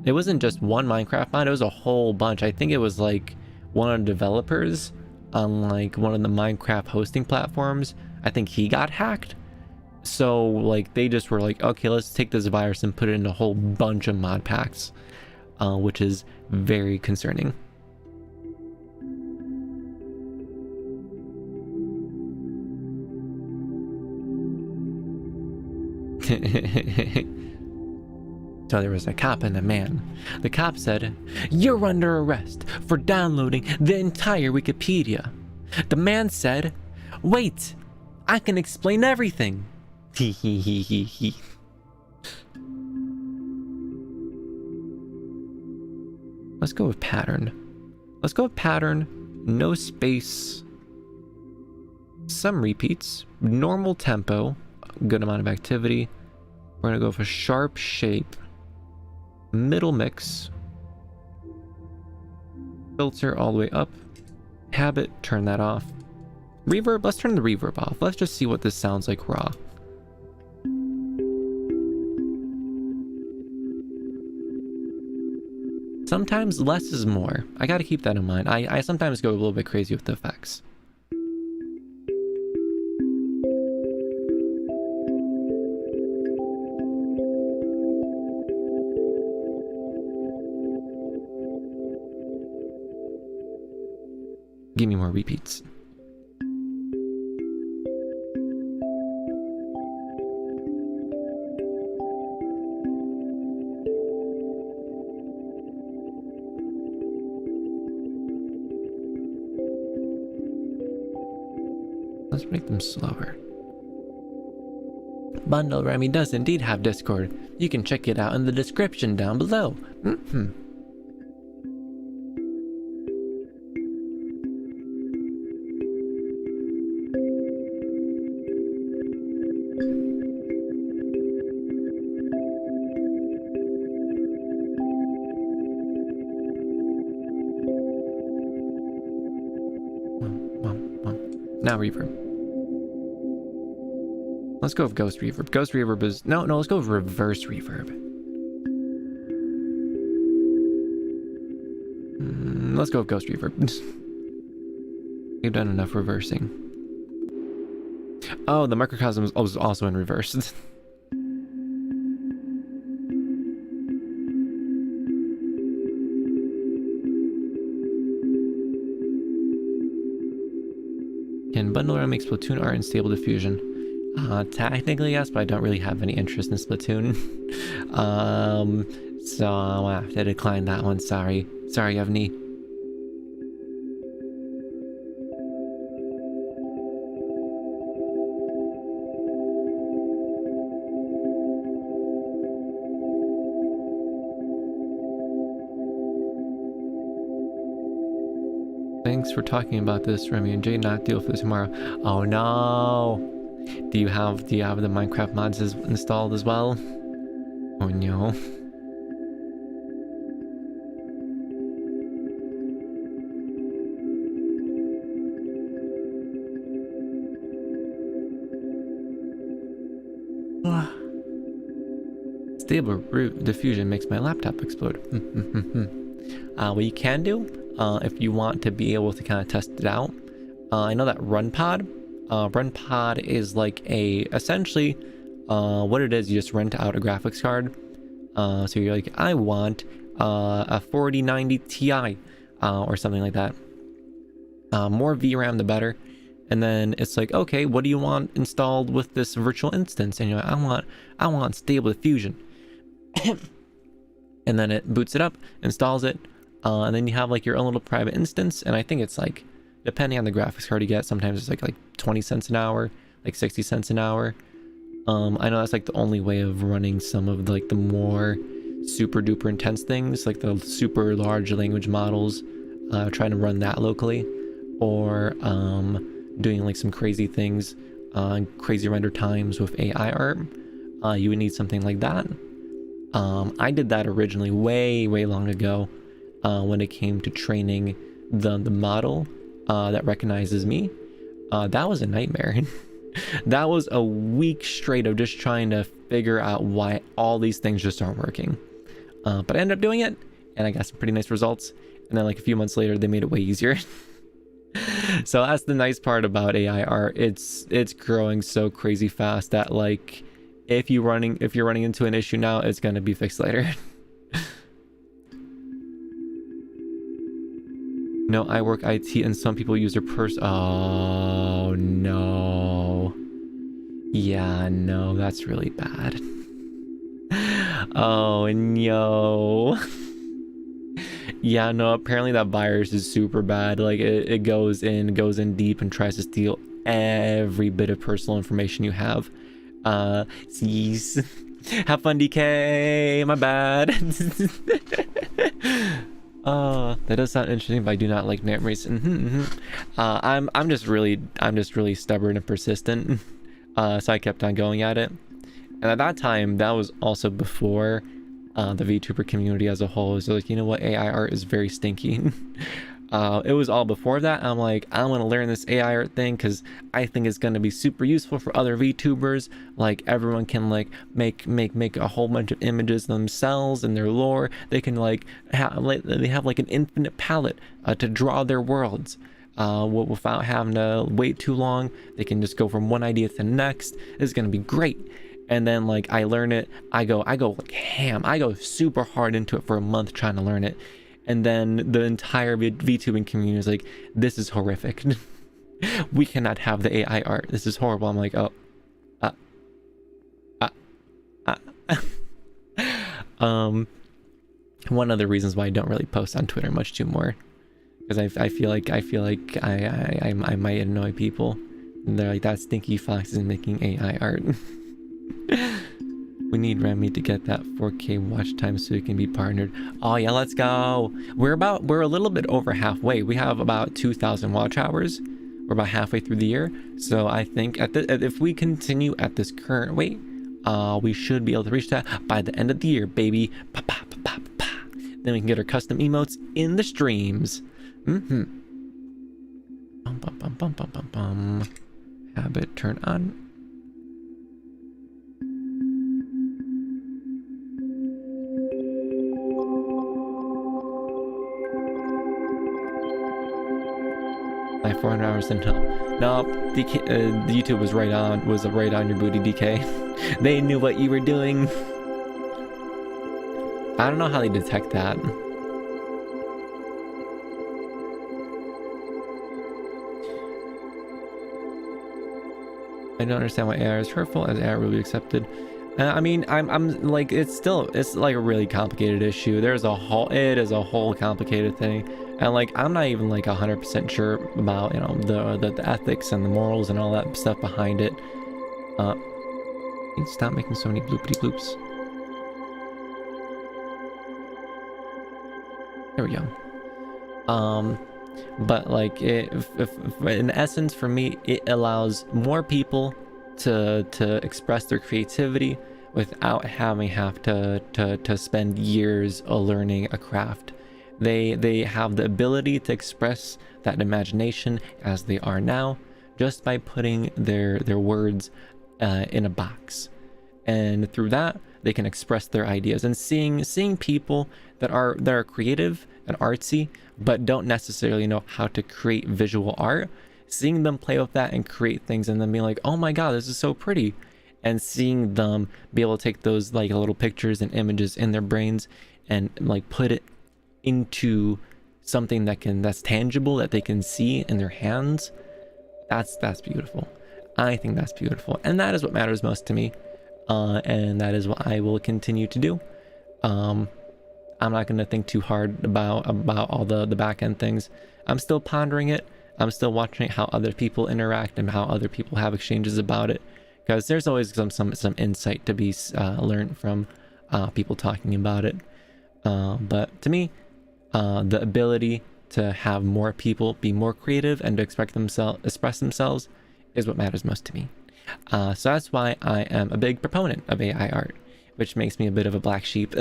It wasn't just one Minecraft mod, it was a whole bunch. I think it was like one of the developers on like one of the Minecraft hosting platforms. I think he got hacked. So like they just were like, okay, let's take this virus and put it in a whole bunch of mod packs, which is very concerning. So there was a cop and a man. The cop said, "You're under arrest for downloading the entire Wikipedia." The man said, "Wait, I can explain everything." Let's go with pattern. Let's go with pattern, no space, some repeats, normal tempo, good amount of activity. We're gonna go for sharp shape, middle mix, filter all the way up, habit, turn that off. Reverb, let's turn the reverb off. Let's just see what this sounds like raw. Sometimes less is more. I gotta keep that in mind. I sometimes go a little bit crazy with the effects. Give me more repeats. Let's make them slower. Bundle Remi does indeed have Discord. You can check it out in the description down below. Now reverb. Let's go with ghost reverb. Ghost reverb is no. Let's go with reverse reverb. Let's go with ghost reverb. We've done enough reversing. Oh, the microcosm was also in reverse. Can bundle around make Splatoon art and stable diffusion? Technically yes, but I don't really have any interest in Splatoon. So I'll have to decline that one. Sorry, Evney. Thanks for talking about this, Remi and Jade. Not deal for this tomorrow. Oh no! Do you have the Minecraft mods installed as well? Oh no. Stable root diffusion makes my laptop explode. What you can do, if you want to be able to kind of test it out, I know that RunPod is like essentially what it is, you just rent out a graphics card. So you're like, I want a 4090 Ti or something like that. More VRAM the better. And then it's like, okay, what do you want installed with this virtual instance? And you're like, I want stable diffusion. And then it boots it up, installs it, and then you have like your own little private instance. And I think it's like, depending on the graphics card you get, sometimes it's like 20 cents an hour, like 60 cents an hour. I know that's like the only way of running some of like the more super duper intense things, like the super large language models, trying to run that locally, or doing like some crazy things, crazy render times with AI art. You would need something like that. I did that originally way long ago, when it came to training the model that recognizes me. That was a nightmare. That was a week straight of just trying to figure out why all these things just aren't working. But I ended up doing it, and I got some pretty nice results. And then like a few months later, they made it way easier. So that's the nice part about AI art. It's growing so crazy fast that like if you're running into an issue now, it's gonna be fixed later. No, I work IT and some people use their oh no. Yeah, no, that's really bad. Oh no. Yeah, no, apparently that virus is super bad. Like it goes in deep and tries to steal every bit of personal information you have. Jeez. Have fun, DK. My bad. That does sound interesting, but I do not like memories. I'm just really stubborn and persistent. So I kept on going at it. And at that time, that was also before the VTuber community as a whole was like, you know what, AI art is very stinky. It was all before that. I'm like, I want to learn this AI art thing because I think it's going to be super useful for other VTubers. Like everyone can like make a whole bunch of images themselves and their lore. They can like they have like an infinite palette to draw their worlds. Without having to wait too long. They can just go from one idea to the next. It's going to be great. And then like I learn it, I go like ham. I go super hard into it for a month trying to learn it. And then the entire VTubing community is like, this is horrific. We cannot have the AI art. This is horrible. I'm like, oh. One of the reasons why I don't really post on Twitter much too more. Because I feel like I might annoy people. And they're like, that stinky fox is making AI art. We need Remi to get that 4K watch time so we can be partnered. Oh yeah, let's go. We're a little bit over halfway. We have about 2,000 watch hours. We're about halfway through the year. So I think if we continue at this current rate, we should be able to reach that by the end of the year, baby. Pa, pa, pa, pa, pa. Then we can get our custom emotes in the streams. Bum, bum, bum, bum, bum, bum, bum. Habit turn on. Like 400 hours until no, DK, the YouTube was right on your booty, DK. They knew what you were doing. I don't know how they detect that. I don't understand why AI is hurtful, as AI will be accepted. I mean, I'm like, it's like a really complicated issue. It is a whole complicated thing. And like, I'm not even like 100% sure about, you know, the ethics and the morals and all that stuff behind it. Stop making so many bloopity bloops. There we go. But like, if in essence, for me, it allows more people to express their creativity without having to spend years learning a craft. They have the ability to express that imagination as they are now, just by putting their words in a box, and through that they can express their ideas. And seeing people that are creative and artsy but don't necessarily know how to create visual art, seeing them play with that and create things and then being like, oh my god, this is so pretty, and seeing them be able to take those like little pictures and images in their brains and like put it into something that's tangible, that they can see in their hands, that's beautiful. I think that's beautiful, and that is what matters most to me, and that is what I will continue to do. I'm not going to think too hard about all the back end things. I'm still pondering it. I'm still watching how other people interact and how other people have exchanges about it, because there's always some insight to be learned from people talking about it. But to me, the ability to have more people be more creative and to express themselves is what matters most to me. So that's why I am a big proponent of AI art. which makes me a bit of a black sheep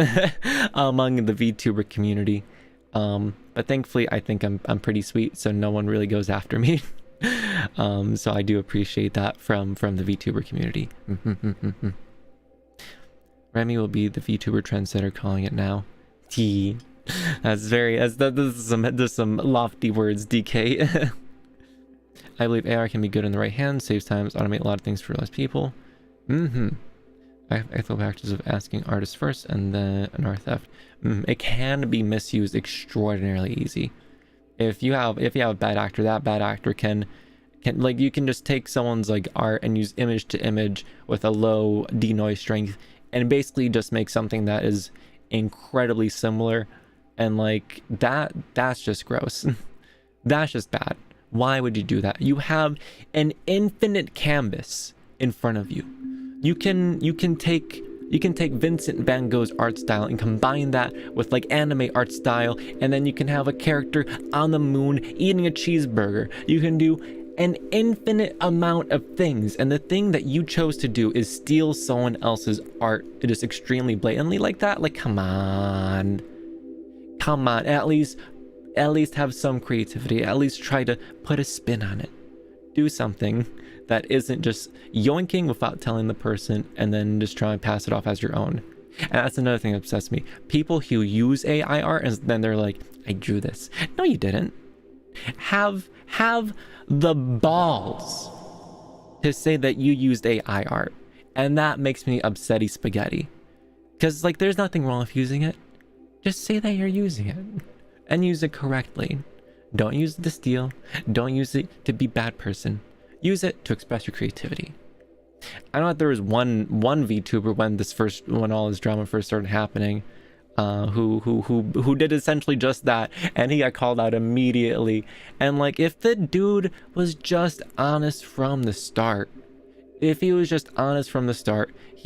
among the VTuber community. But thankfully, I think I'm pretty sweet, so no one really goes after me. So I do appreciate that from the VTuber community. Remi will be the VTuber trendsetter, calling it now. T. There's some lofty words, DK. I believe AR can be good in the right hands, saves times, automate a lot of things for less people. Ethical practice of asking artists first and then an art theft. It can be misused extraordinarily easy. If you have a bad actor, that bad actor can like, you can just take someone's like art and use image to image with a low denoise strength and basically just make something that is incredibly similar, and like that's just gross. That's just bad. Why would you do that? You have an infinite canvas in front of you. You can take Vincent van Gogh's art style and combine that with like anime art style, and then you can have a character on the moon eating a cheeseburger. You can do an infinite amount of things, and the thing that you chose to do is steal someone else's art. It is extremely blatantly like that. Like, come on, at least have some creativity. At least try to put a spin on it. Do something that isn't just yoinking without telling the person and then just trying to pass it off as your own. And that's another thing that upsets me. People who use AI art and then they're like, I drew this. No, you didn't. Have the balls to say that you used AI art. And that makes me upsetty spaghetti. Because like, there's nothing wrong with using it. Just say that you're using it and use it correctly. Don't use it to steal. Don't use it to be bad person. Use it to express your creativity. I know that there was one VTuber when all this drama first started happening, who did essentially just that, and he got called out immediately. And like, if the dude was just honest from the start, he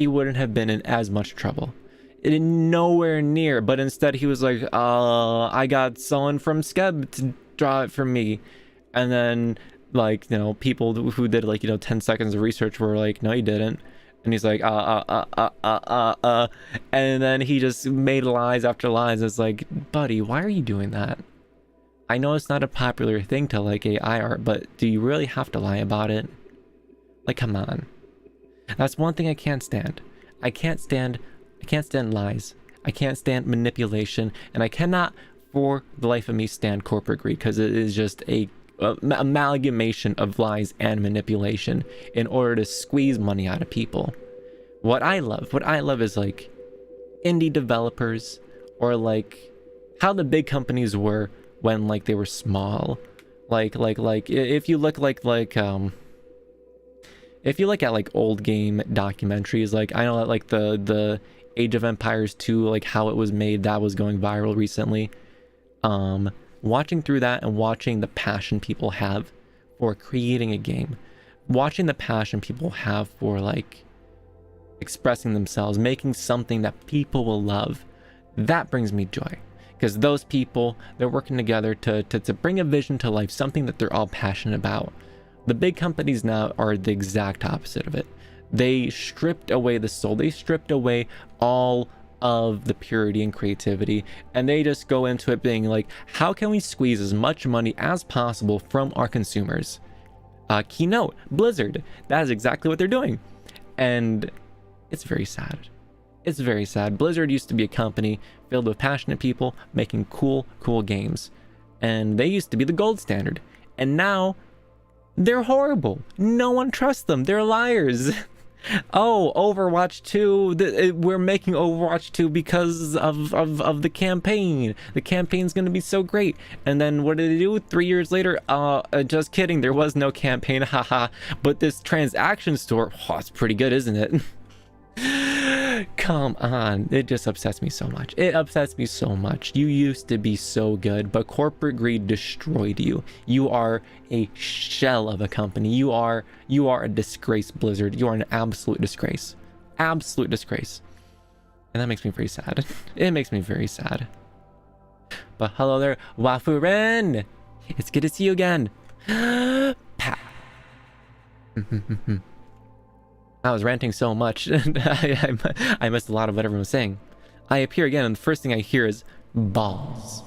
wouldn't have been in as much trouble. Nowhere near. But instead he was like, I got someone from Skeb to draw it for me. And then like, you know, people who did like, you know, 10 seconds of research were like, no, you didn't. And he's like, and then he just made lies after lies. It's like, buddy, why are you doing that? I know it's not a popular thing to like AI art, but do you really have to lie about it? Like, come on. That's one thing I can't stand. I can't stand lies. I can't stand manipulation, and I cannot for the life of me stand corporate greed, because it is just a amalgamation of lies and manipulation in order to squeeze money out of people. What I love is like indie developers, or like how the big companies were when like they were small. Like if you look if you look at like old game documentaries, like I know that like the Age of Empires 2, like how it was made, that was going viral recently. Watching through that and watching the passion people have for creating a game, watching the passion people have for like expressing themselves, making something that people will love, that brings me joy. Because those people, they're working together to bring a vision to life, something that they're all passionate about. The big companies now are the exact opposite of it. They stripped away the soul. They stripped away all of the purity and creativity, and they just go into it being like, how can we squeeze as much money as possible from our consumers? Keynote, Blizzard, that is exactly what they're doing. And it's very sad. It's very sad. Blizzard used to be a company filled with passionate people making cool games, and they used to be the gold standard, and now they're horrible. No one trusts them. They're liars. Oh, Overwatch 2, we're making Overwatch 2 because of the campaign. The campaign's gonna be so great. And then what did they do 3 years later? Just kidding, there was no campaign, haha. But this transaction store, oh, it's pretty good, isn't it? Come on, it just upsets me so much. It upsets me so much. You used to be so good, but corporate greed destroyed you. You are a shell of a company. You are a disgrace, Blizzard. You are an absolute disgrace. Absolute disgrace. And that makes me very sad. It makes me very sad. But hello there, Wafuren! It's good to see you again. Pow. I was ranting so much, and I missed a lot of what everyone was saying. I appear again, and the first thing I hear is balls.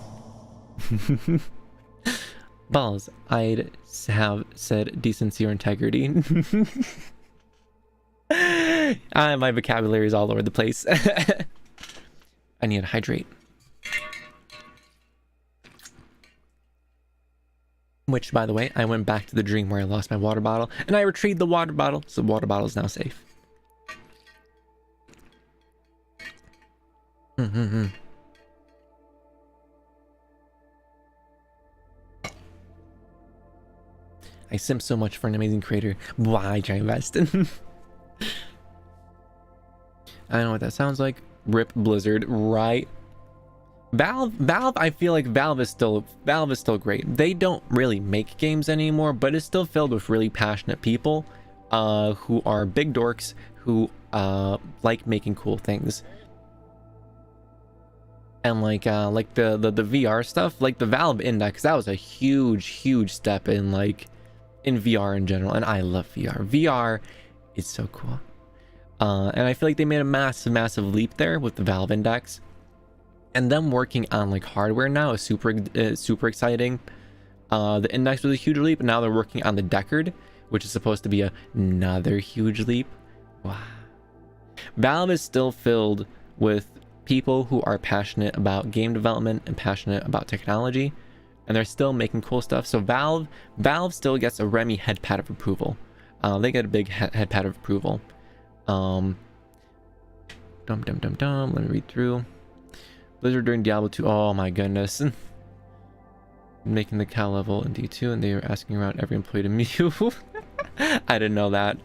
Balls. I'd have said decency or integrity. My vocabulary is all over the place. I need to hydrate. Which, by the way, I went back to the dream where I lost my water bottle, and I retrieved the water bottle, so the water bottle is now safe. I simp so much for an amazing creator. Why try invest? I don't know what that sounds like. Rip Blizzard, right? Valve, I feel like Valve is still great. They don't really make games anymore, but it's still filled with really passionate people who are big dorks who like making cool things. And like the VR stuff, like the Valve Index, that was a huge step in VR in general, and I love VR. VR is so cool. And I feel like they made a massive leap there with the Valve Index. And them working on like hardware now is super exciting. The Index was a huge leap, and now they're working on the Deckard, which is supposed to be another huge leap. Wow. Valve is still filled with people who are passionate about game development and passionate about technology, and they're still making cool stuff. So Valve still gets a Remi head pat of approval. They get a big head pat of approval. Let me read through. Blizzard during Diablo 2. Oh my goodness. Making the cow level in D2, and they were asking around every employee to Mew. I didn't know that.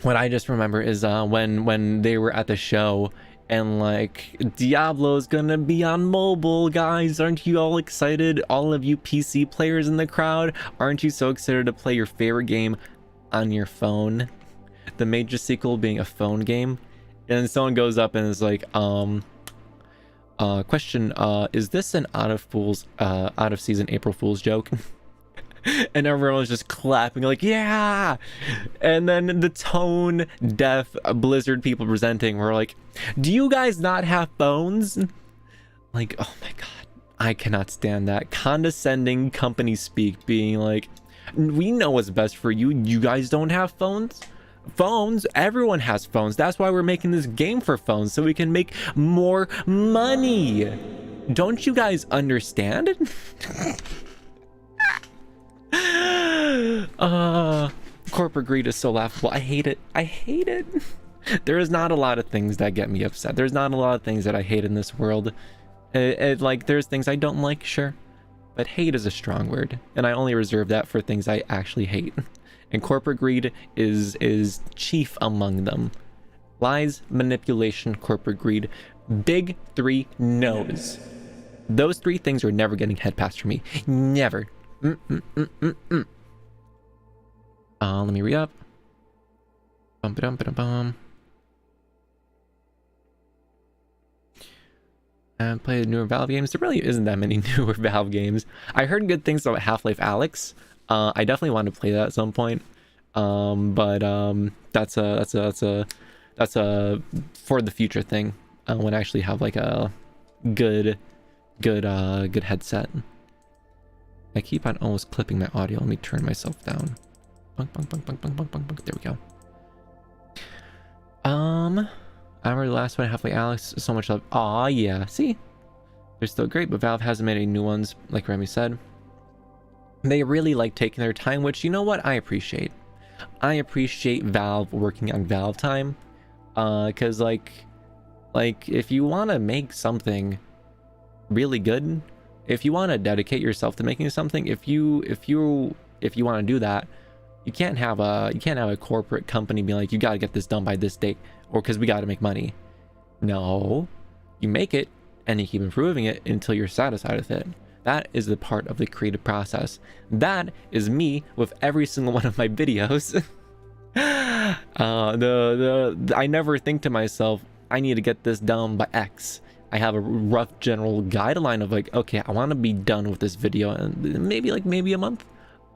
What I just remember is when they were at the show and like, Diablo's gonna be on mobile, guys. Aren't you all excited? All of you PC players in the crowd, aren't you so excited to play your favorite game on your phone? The major sequel being a phone game. And someone goes up and is like, question, is this an out of season April Fool's joke? And everyone was just clapping like, yeah. And then the tone deaf Blizzard people presenting were like, do you guys not have phones? Like, oh my god, I cannot stand that condescending company speak, being like, we know what's best for you, you guys don't have phones? Phones, everyone has phones. That's why we're making this game for phones, so we can make more money. Don't you guys understand? Corporate greed is so laughable. I hate it. There is not a lot of things that get me upset. There's not a lot of things that I hate in this world. Like, there's things I don't like, sure, but hate is a strong word, and I only reserve that for things I actually hate. And corporate greed is chief among them. Lies, manipulation, corporate greed. Big three no's. Those three things are never getting head passed for me. Never. Let me read up. And play newer Valve games. There really isn't that many newer Valve games. I heard good things about Half-Life Alyx. I definitely want to play that at some point. That's a for the future thing. When I actually have like a good headset. I keep on almost clipping my audio. Let me turn myself down. Bunk, bunk, bunk, bunk, bunk, bunk, bunk, bunk. There we go. I remember the last one, Half-Life Alyx, so much love. Aw, yeah. See? They're still great, but Valve hasn't made any new ones, like Remi said. They really like taking their time, which, you know what, I appreciate. I appreciate Valve working on Valve time. Because like if you want to make something really good, if you want to dedicate yourself to making something, if you want to do that, you can't have a corporate company be like, you got to get this done by this date, or because we got to make money. No, you make it and you keep improving it until you're satisfied with it. That is the part of the creative process. That is me with every single one of my videos. I never think to myself, I need to get this done by X. I have a rough general guideline of like, okay, I want to be done with this video and maybe a month.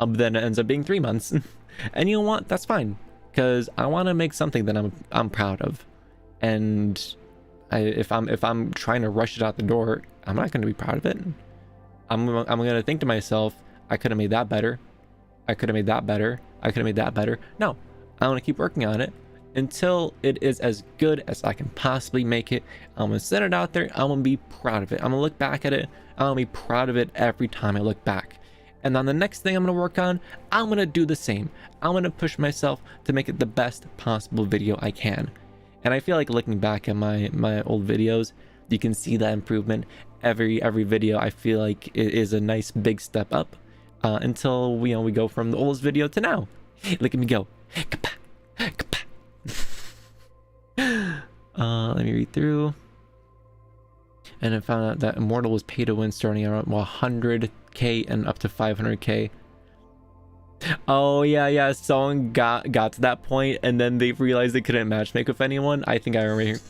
Then it ends up being 3 months. And you know what? That's fine, because I want to make something that I'm proud of. And if I'm trying to rush it out the door, I'm not going to be proud of it. I'm going to think to myself, I could have made that better. I could have made that better. I could have made that better. No, I want to keep working on it until it is as good as I can possibly make it. I'm going to send it out there. I'm going to be proud of it. I'm going to look back at it. I'm going to be proud of it every time I look back. And on the next thing I'm going to work on, I'm going to do the same. I'm going to push myself to make it the best possible video I can. And I feel like looking back at my old videos, you can see that improvement. Every video I feel like it is a nice big step up until we go from the oldest video to now. Look at me go. Let me read through. And I found out that Immortal was pay to win, starting around 100k and up to 500k. Oh yeah, someone got to that point and then they realized they couldn't matchmake with anyone. I think I remember here.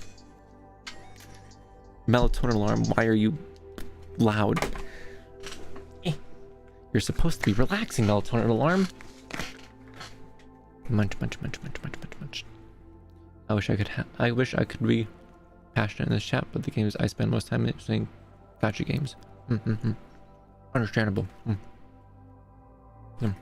Melatonin alarm, why are you loud? You're supposed to be relaxing, melatonin alarm. Munch. I wish I could be passionate in this chat, but the games I spend most time playing gotcha games. Understandable. Yum.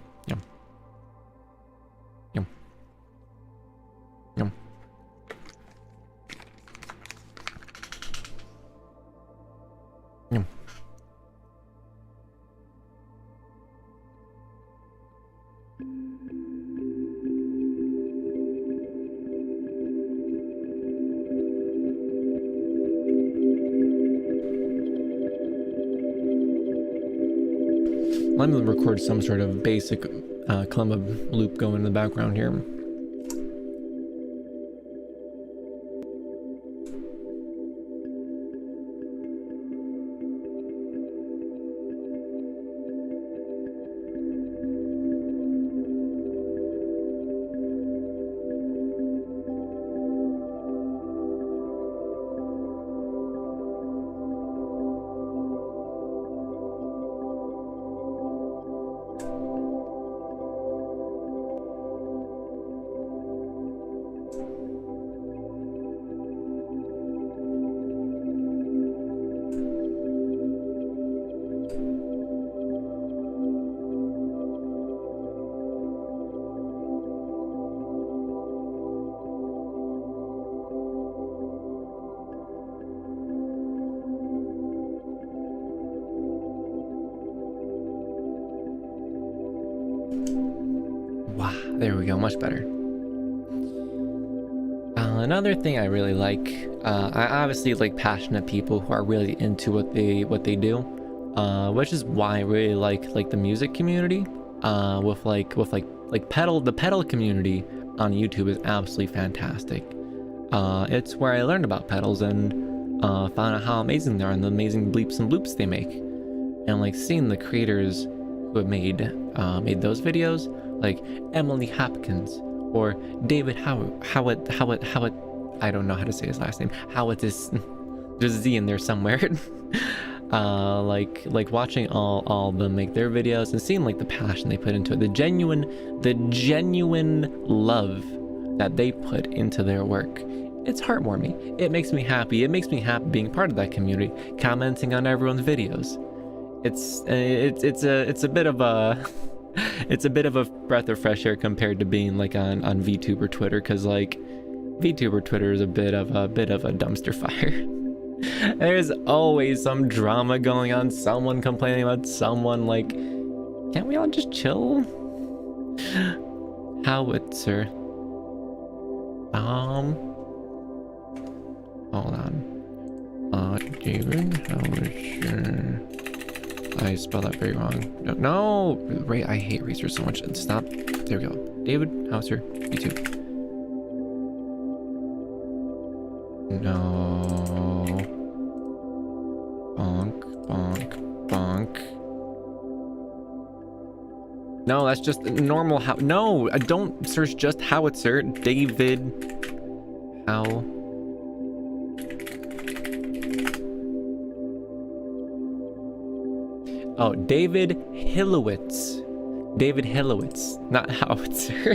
Let me record some sort of basic Columba loop going in the background here. There we go, much better. Another thing I really like, I obviously like passionate people who are really into what they do, which is why I really like the music community. With the pedal community on YouTube is absolutely fantastic. It's where I learned about pedals and found out how amazing they are and the amazing bleeps and bloops they make, and like seeing the creators who have made those videos, like Emily Hopkins or David Howitt, I don't know how to say his last name. Howitt is, there's a Z in there somewhere. like watching all of them make their videos and seeing like the passion they put into it, the genuine love that they put into their work. It's heartwarming. It makes me happy. It makes me happy being part of that community, commenting on everyone's videos. It's a bit of a it's a bit of a breath of fresh air compared to being like on VTube or Twitter, because like VTube or Twitter is a bit of a dumpster fire. There's always some drama going on, someone complaining about someone. Like, can't we all just chill? Howitzer. Hold on. David Howitzer. I spelled that very wrong. No! Ray, I hate razors so much. Stop. There we go. David Howitzer, YouTube. No. Bonk. No, that's just normal. No, don't search just Howitzer. David How. Oh, David Hillowitz. David Hilowitz, not Howitzer.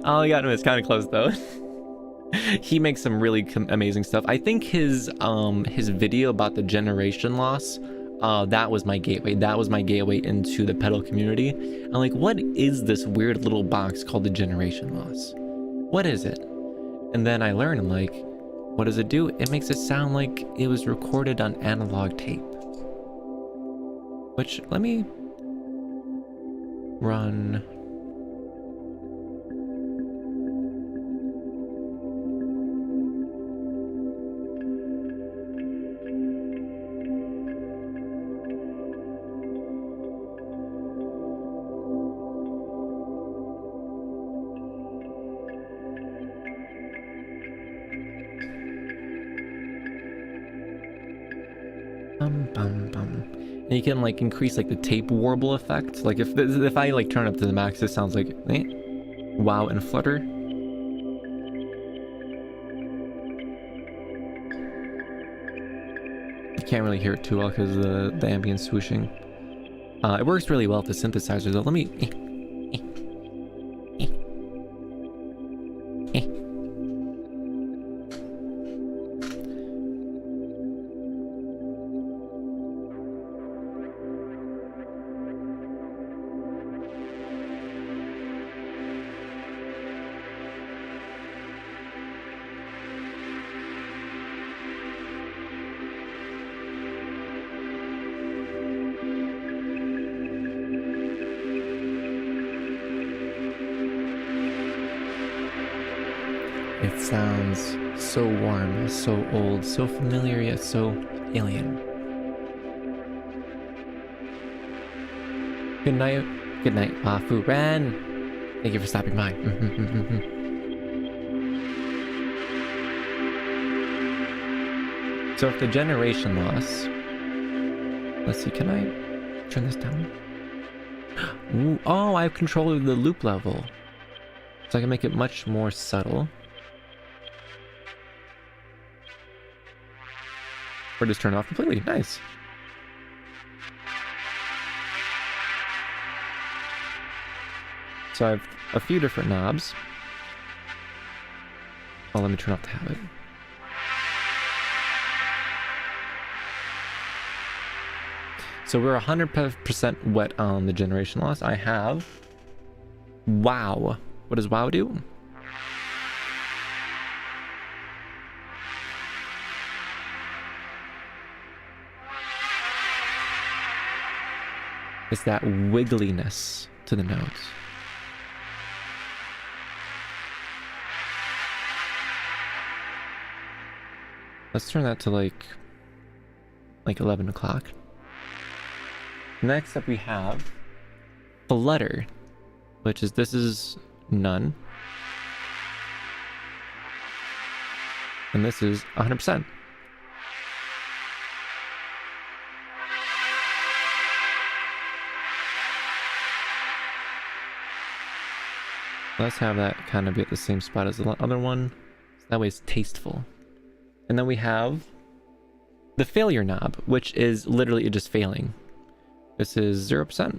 Oh, I got him. It's kind of close though. He makes some really amazing stuff. I think his video about the generation loss, that was my gateway. That was my gateway into the pedal community. I'm like, what is this weird little box called the generation loss? What is it? And then I learned, I'm like, what does it do? It makes it sound like it was recorded on analog tape. Which, let me run. And you can like increase like the tape warble effect. Like if I like turn up to the max, it sounds like wow and flutter. You can't really hear it too well because of the ambient swooshing. It works really well with the synthesizer though. Let me It sounds so warm, so old, so familiar, yet so alien. Good night, Wafu Ren. Thank you for stopping by. So if the generation loss, let's see, can I turn this down? Ooh, oh, I have control of the loop level, so I can make it much more subtle. Or just turn it off completely. Nice. So I have a few different knobs. Oh, let me turn off the habit. So we're 100% wet on the generation loss. I have wow. What does wow do? It's that wiggliness to the notes. Let's turn that to like 11 o'clock. Next up we have flutter, which is, this is none. And this is 100%. Let's have that kind of be at the same spot as the other one. That way it's tasteful. And then we have the failure knob, which is literally just failing. This is 0%.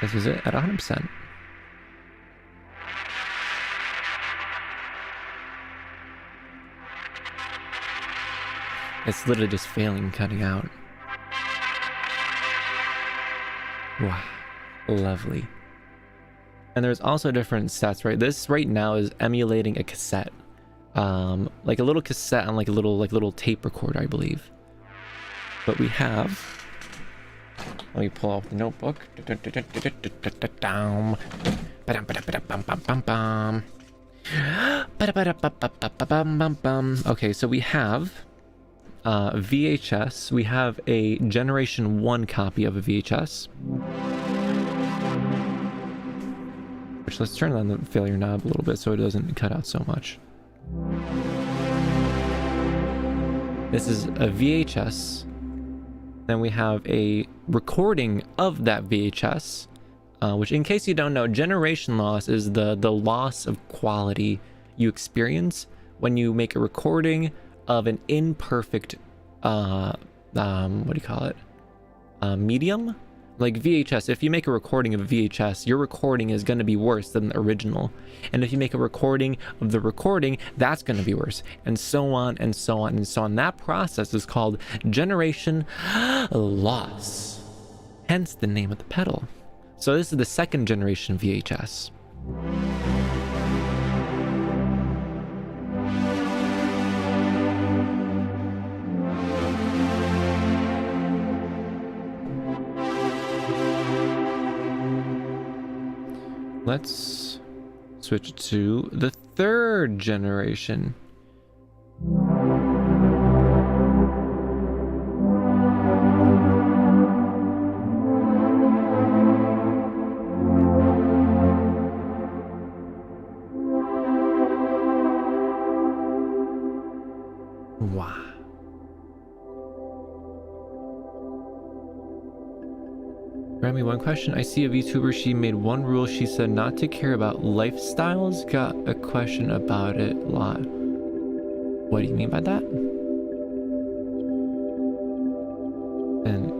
This is it at 100%. It's literally just failing, cutting out. Wow, lovely. And there's also different stats, right? This right now is emulating a cassette, like a little cassette on like a little tape recorder, I believe. But we have, let me pull off the notebook. Okay, so we have VHS. We have a Generation 1 copy of a VHS. Which, let's turn on the failure knob a little bit so it doesn't cut out so much. This is a VHS. Then we have a recording of that VHS, which, in case you don't know, generation loss is the loss of quality you experience when you make a recording of an imperfect what do you call it? Medium? Like VHS, if you make a recording of a VHS, your recording is going to be worse than the original. And if you make a recording of the recording, that's going to be worse. And so on and so on and so on. That process is called generation loss. Hence the name of the pedal. So this is the second generation VHS. Let's switch to the third generation. Wow. Remi, one question. I see a VTuber, she made one rule. She said not to care about lifestyles. Got a question about it a lot. What do you mean by that? And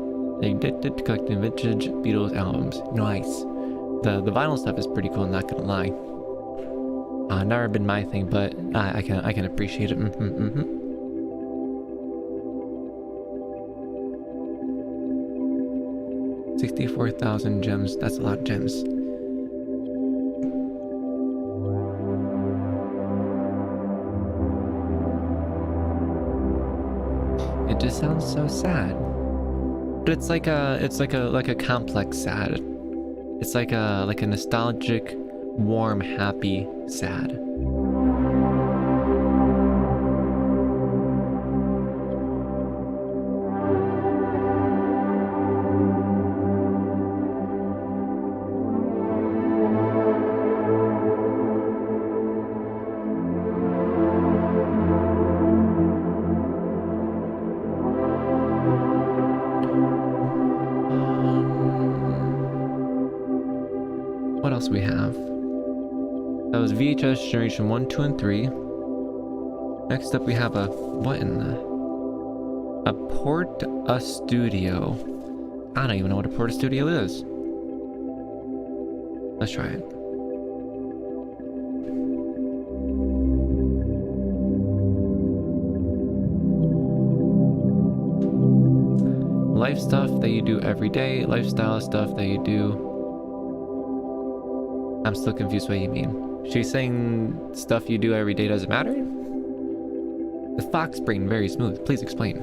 addicted to collecting vintage Beatles albums. Nice. The vinyl stuff is pretty cool, not gonna lie. Never been my thing, but I can appreciate it. 64,000 gems. That's a lot of gems. It just sounds so sad. But it's like a complex sad. It's like a nostalgic, warm, happy sad. What else we have? That was VHS generation 1, 2, and 3. Next up we have a Port-a Studio. I don't even know what a Port-a Studio is. Let's try it. Life stuff that you do every day, lifestyle stuff that you do. I'm still confused what you mean. She's saying stuff you do every day doesn't matter? The fox brain, very smooth. Please explain.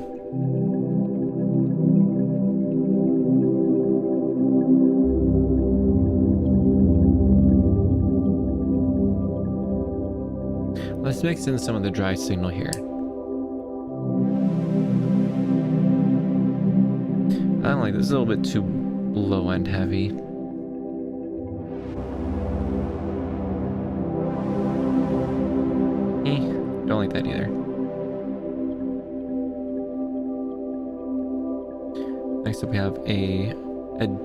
Let's mix in some of the dry signal here. I don't like this. It's a little bit too low end heavy. Don't like that either. Next up we have a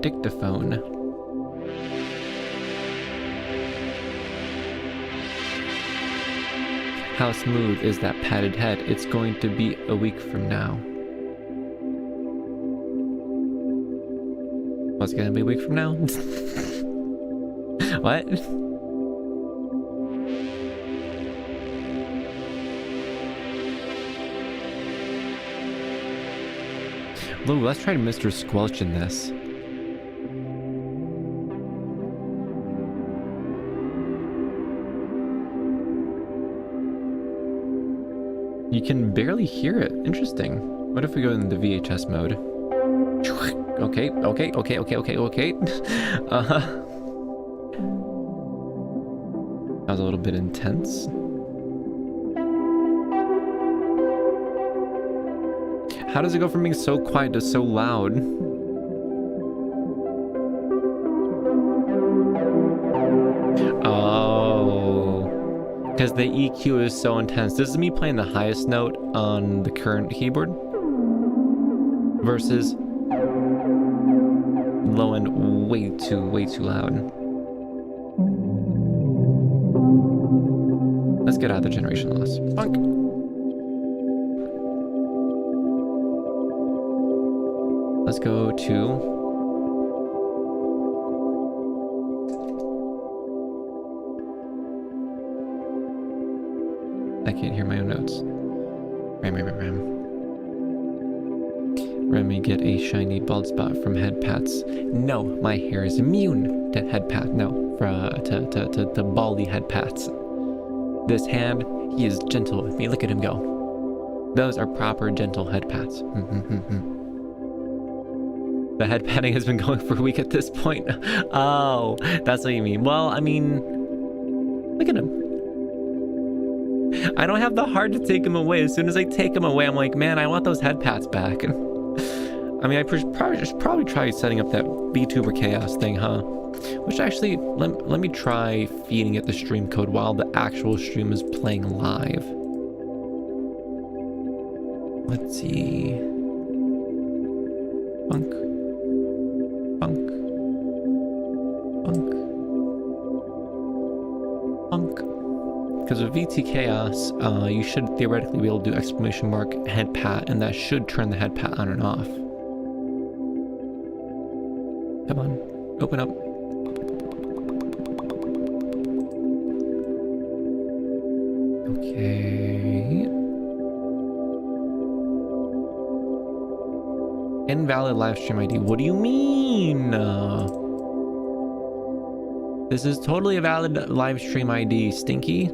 dictaphone. How smooth is that padded head? It's going to be a week from now. What's gonna be a week from now? What? Ooh, let's try Mr. Squelch in this. You can barely hear it. Interesting. What if we go in the VHS mode? Okay. That was a little bit intense. How does it go from being so quiet to so loud? Oh, because the EQ is so intense. This is me playing the highest note on the current keyboard versus low end way too loud. Let's get out of the generation loss. Funk. let's go to... I can't hear my own notes. Remi, get a shiny bald spot from head pats. No, my hair is immune to head pat. No, to baldy head pats. This hand, he is gentle with me. Look at him go. Those are proper gentle head pats. The head patting has been going for a week at this point. Oh, that's what you mean. Well, I mean, look at him. I don't have the heart to take him away. As soon as I take him away, I'm like, man, I want those head pats back. I mean, I probably try setting up that VTuber chaos thing, huh? Which actually, let me try feeding it the stream code while the actual stream is playing live. Let's see. Funk. Because with VT Chaos, you should theoretically be able to do exclamation mark head pat, and that should turn the head pat on and off. Come on, open up. Okay. Invalid live stream ID. What do you mean? This is totally a valid live stream ID, Stinky.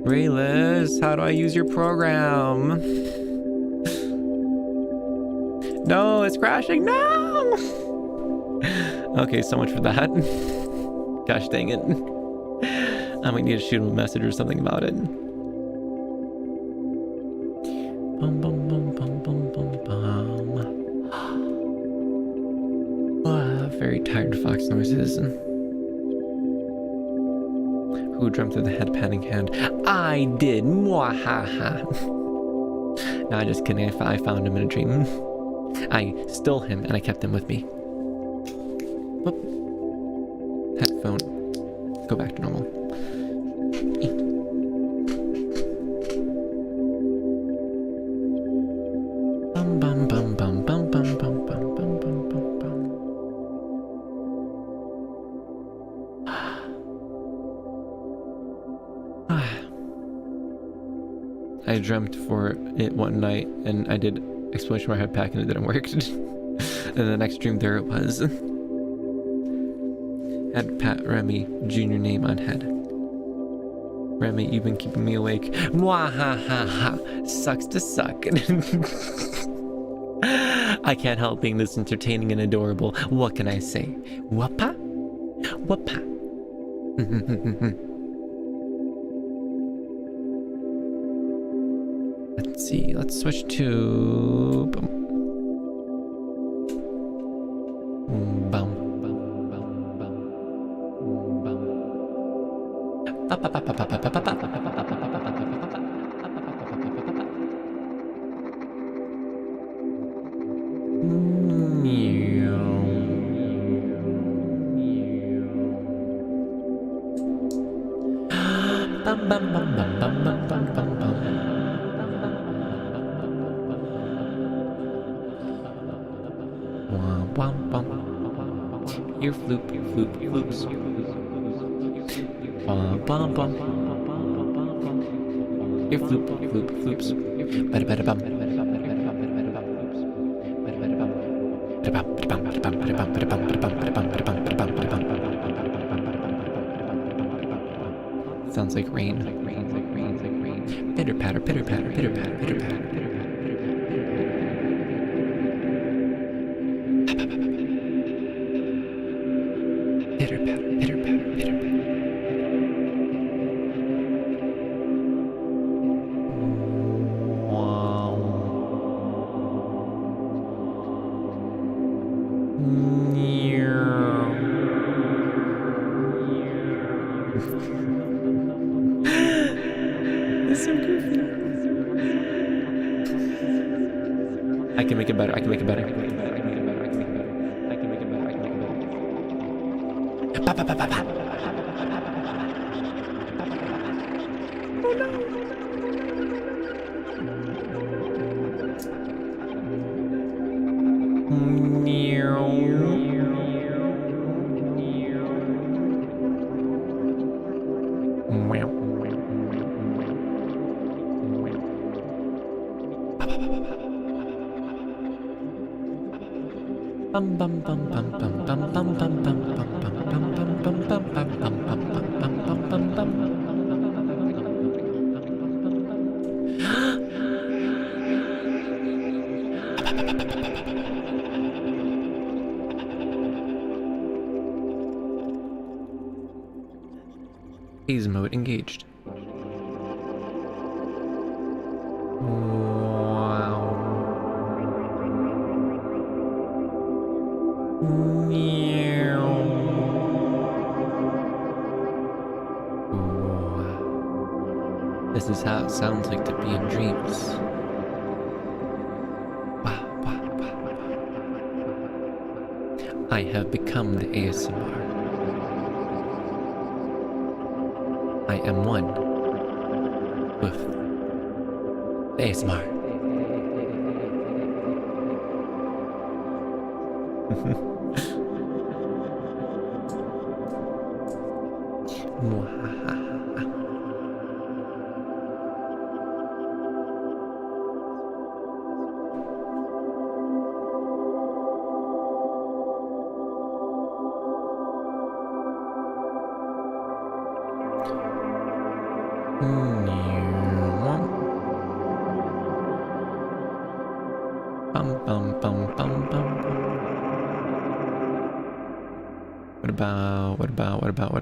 Raylis, how do I use your program? No, it's crashing. No! Okay, so much for that. Gosh dang it. I might need to shoot him a message or something about it. Bum, bum, bum, bum, bum, bum, bum. Very tired fox noises. Who dreamt of the head patting hand? I did. Mwahaha. No, just kidding. I found him in a dream. I stole him and I kept him with me. Whoop. Headphone. Go back to normal. Bum bum bum bum bum bum bum bum bum bum bum bum. I dreamt for it one night and I did explanation mark head pack and it didn't work. And the next dream there it was. Head pat Remi, junior name on head. Remi, you've been keeping me awake. Mwahaha. Sucks to suck. I can't help being this entertaining and adorable. What can I say? Wappa? Wappa. Let's see. Let's switch to... Boom. Bum. Ear floop, floops. Bum bum. Ear floop, floops. Bada bada bum. Sounds like rain. Pitter patter, pitter patter, pitter patter, pitter patter. Pitter patter, pitter patter, pitter patter. Wow. This is so goofy. I can make it better. I can make it better. Bum bum bum bum bum bum bum bum bum bum bum bum bum bum bum bum bum bum bum bum. Haze mode engaged. Wow. This is how it sounds like to be in dreams. Wow, wow, wow, wow. I have become the ASMR. I am one with the ASMR.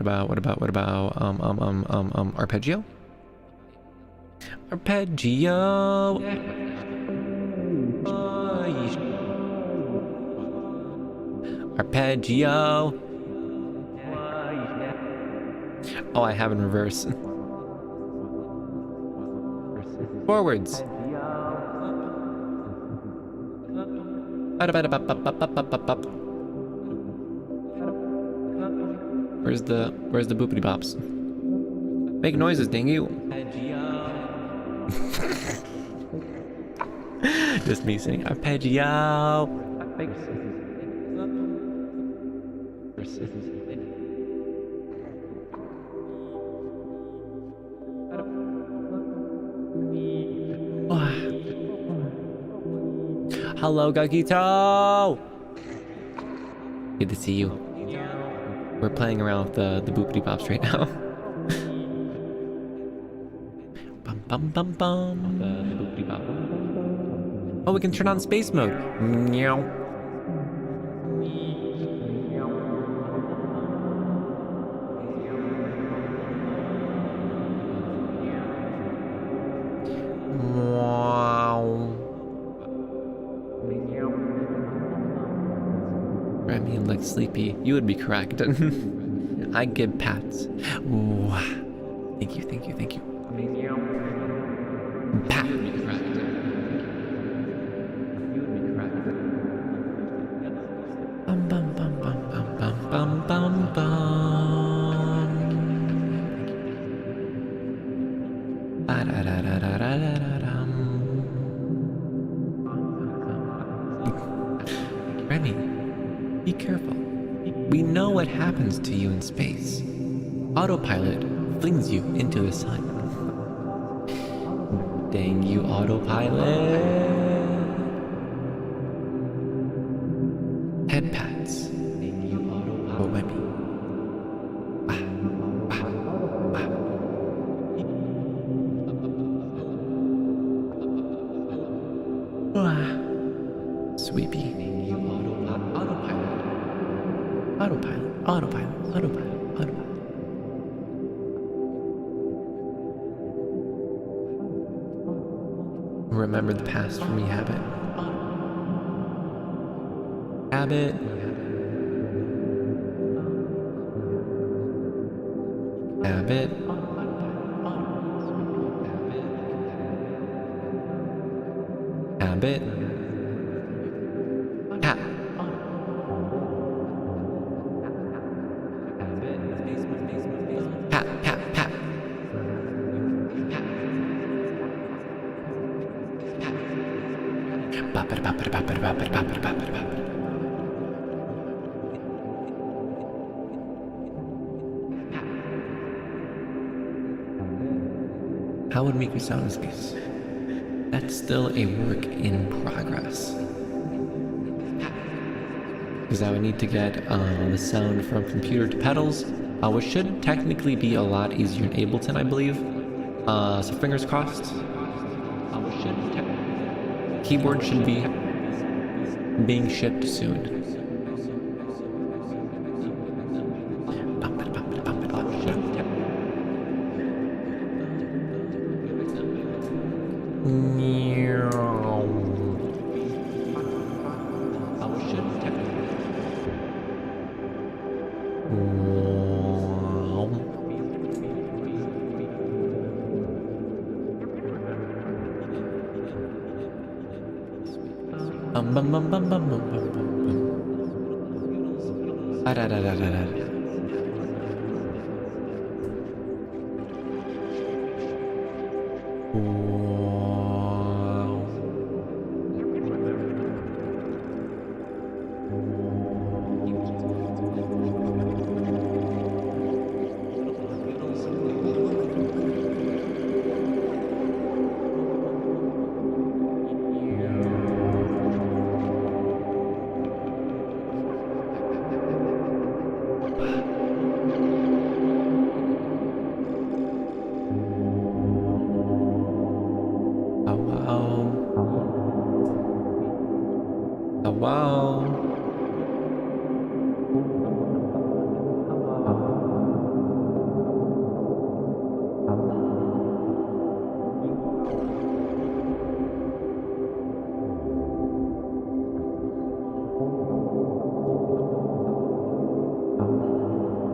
What about arpeggio? Arpeggio! Arpeggio! Oh, I have in reverse. Forwards! Where's the boopity bops? Make noises, dang you! Just me saying arpeggio. Hello, Gagito. Good to see you. We're playing around with the boopity bops right now. Bum bum bum bum. The boopity bop. Oh, we can turn on space mode. Meow. Wow. Remi looks sleepy. You would be correct. I give pats. Ooh. Thank you, thank you, thank you. Pat. Bum bum bum bum bum bum bum bum bum. Remi, be careful. We know what happens to you in space. Autopilot flings you into the sun. Dang you, autopilot. Head pats. Dang you, autopilot. Oh, Remi. Sweepy. Autopilot. Remember the past for me, Habit. Habit. Habit. Habit. Tap. Pat, pat, pat. How would make you sound in space? That's still a work in progress. because I would need to get the sound from computer to pedals, which should technically be a lot easier in Ableton, I believe. So fingers crossed. Keyboard should be being shipped soon.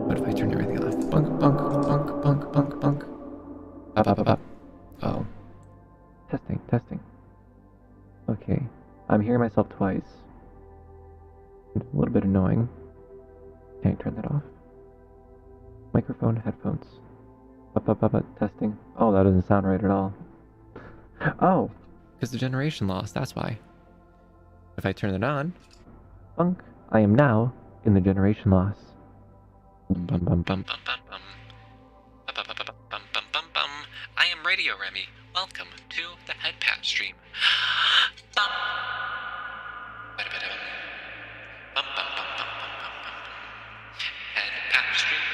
What if I turn everything off? Bunk, bunk, bunk, bunk, bunk, bunk. Up, up, up, up. Oh. Testing, testing. Okay. I'm hearing myself twice. It's a little bit annoying. Can I turn that off? Microphone, headphones. Up, up, up, up. Testing. Oh, that doesn't sound right at all. Oh! Because the generation loss, that's why. If I turn it on, bunk, I am now in the generation loss. Bum, bum, bum, bum, bum, bum, bum. Bum, bum, bum, bum, bum, bum, bum. I am Radio Remi. Welcome to the Head Pat stream. Bum. Bum, bum, bum, bum, bum, bum, bum. Head Pat stream.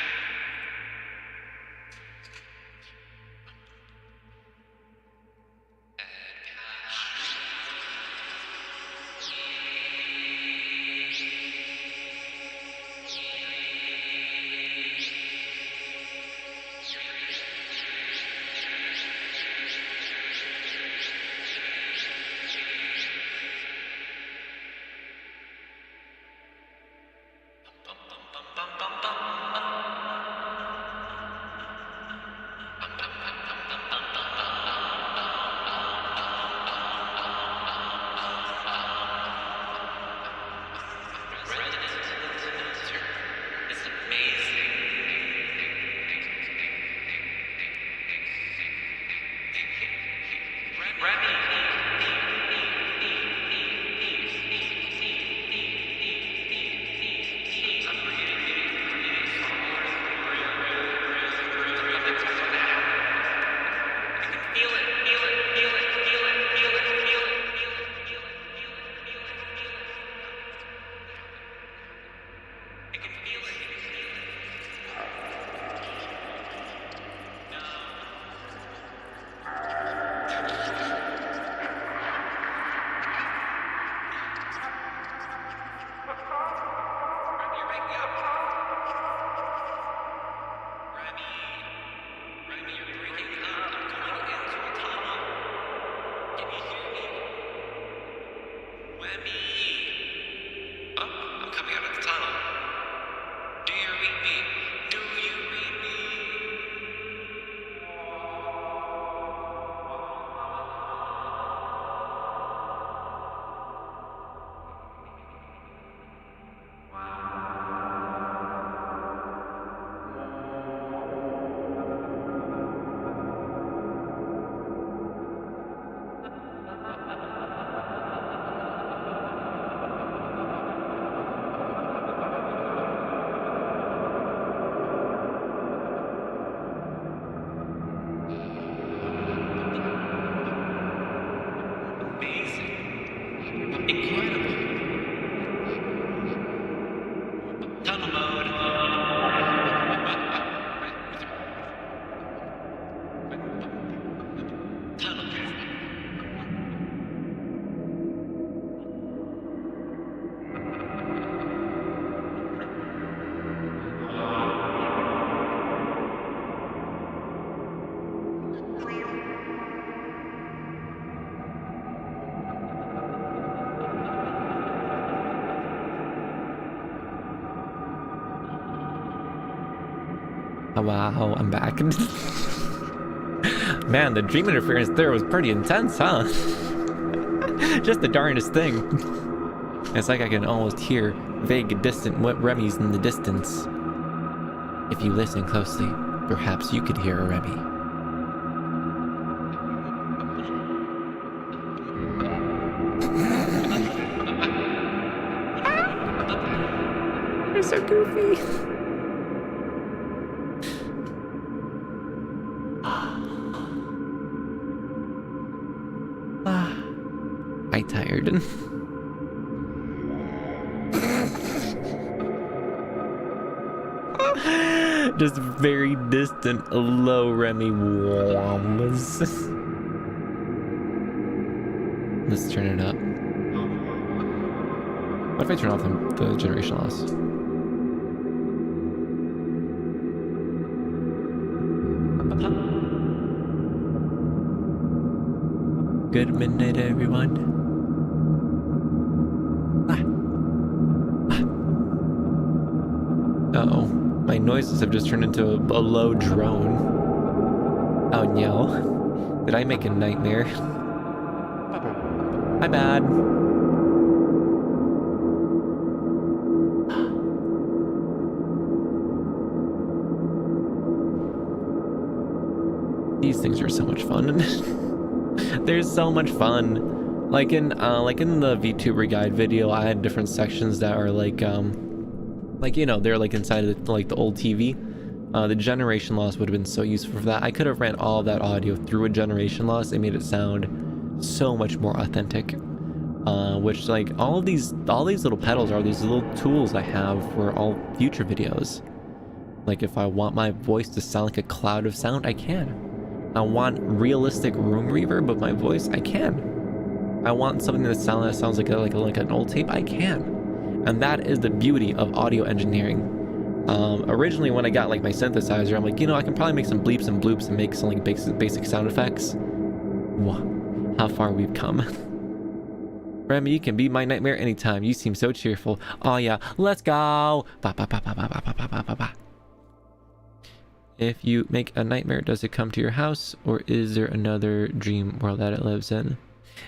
Oh, wow, I'm back. Man, the dream interference there was pretty intense, huh? Just the darndest thing. It's like I can almost hear vague, distant Remy's in the distance. If you listen closely, perhaps you could hear a Remi. You're so goofy. I tired. Just very distant, low Remi wombs. Let's turn it up. What if I turn off the generation loss? Good midnight, everyone. Uh-oh. My noises have just turned into a low drone. Oh no. Did I make a nightmare? My bad. These things are so much fun. They're so much fun. Like in the VTuber guide video, I had different sections that are like you know, they're like inside of the old TV. The generation loss would have been so useful for that. I could have ran all of that audio through a generation loss. It made it sound so much more authentic. Which, like, all these little pedals are these little tools I have for all future videos. Like, if I want my voice to sound like a cloud of sound, I can. I want realistic room reverb of my voice, I can. I want something that sounds like an old tape, I can. And that is the beauty of audio engineering. Originally, when I got like my synthesizer, I'm like, you know, I can probably make some bleeps and bloops and make some like basic sound effects. Wow, how far we've come. Remi, you can be my nightmare anytime. You seem so cheerful. Oh yeah, let's go. Ba, ba, ba, ba, ba, ba, ba, ba, ba, ba. If you make a nightmare, does it come to your house, or is there another dream world that it lives in?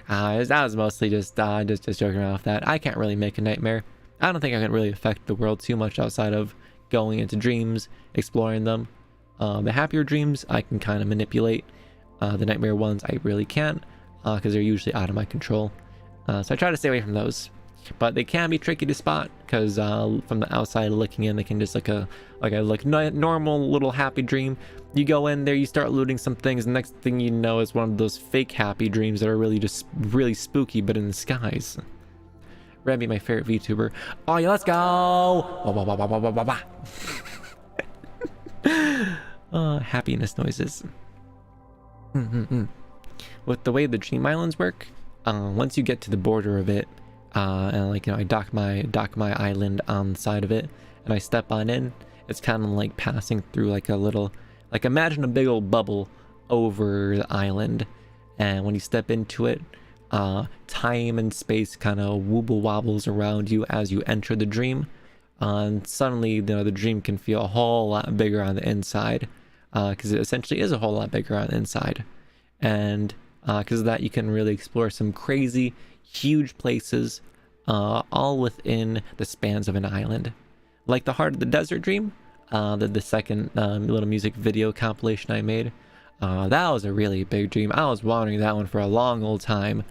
That was mostly just joking around with that. I can't really make a nightmare. I don't think I can really affect the world too much outside of going into dreams, exploring them. The happier dreams I can kind of manipulate. The nightmare ones I really can't, because they're usually out of my control. So I try to stay away from those. But they can be tricky to spot, because from the outside looking in, they can just like a normal little happy dream. You go in there, you start looting some things, and next thing you know is one of those fake happy dreams that are really just really spooky, but in the skies. Remi, my favorite VTuber. Oh yeah, let's go! Happiness noises. With the way the Dream Islands work, once you get to the border of it, and like, you know, I dock my island on the side of it, and I step on in, it's kind of like passing through like a little, like, imagine a big old bubble over the island, and when you step into it, time and space kind of wobble wobbles around you as you enter the dream, and suddenly, you know, the dream can feel a whole lot bigger on the inside, because it essentially is a whole lot bigger on the inside, and because of that, you can really explore some crazy, huge places, all within the spans of an island. Like the Heart of the Desert Dream, the second little music video compilation I made, that was a really big dream. I was wandering that one for a long old time.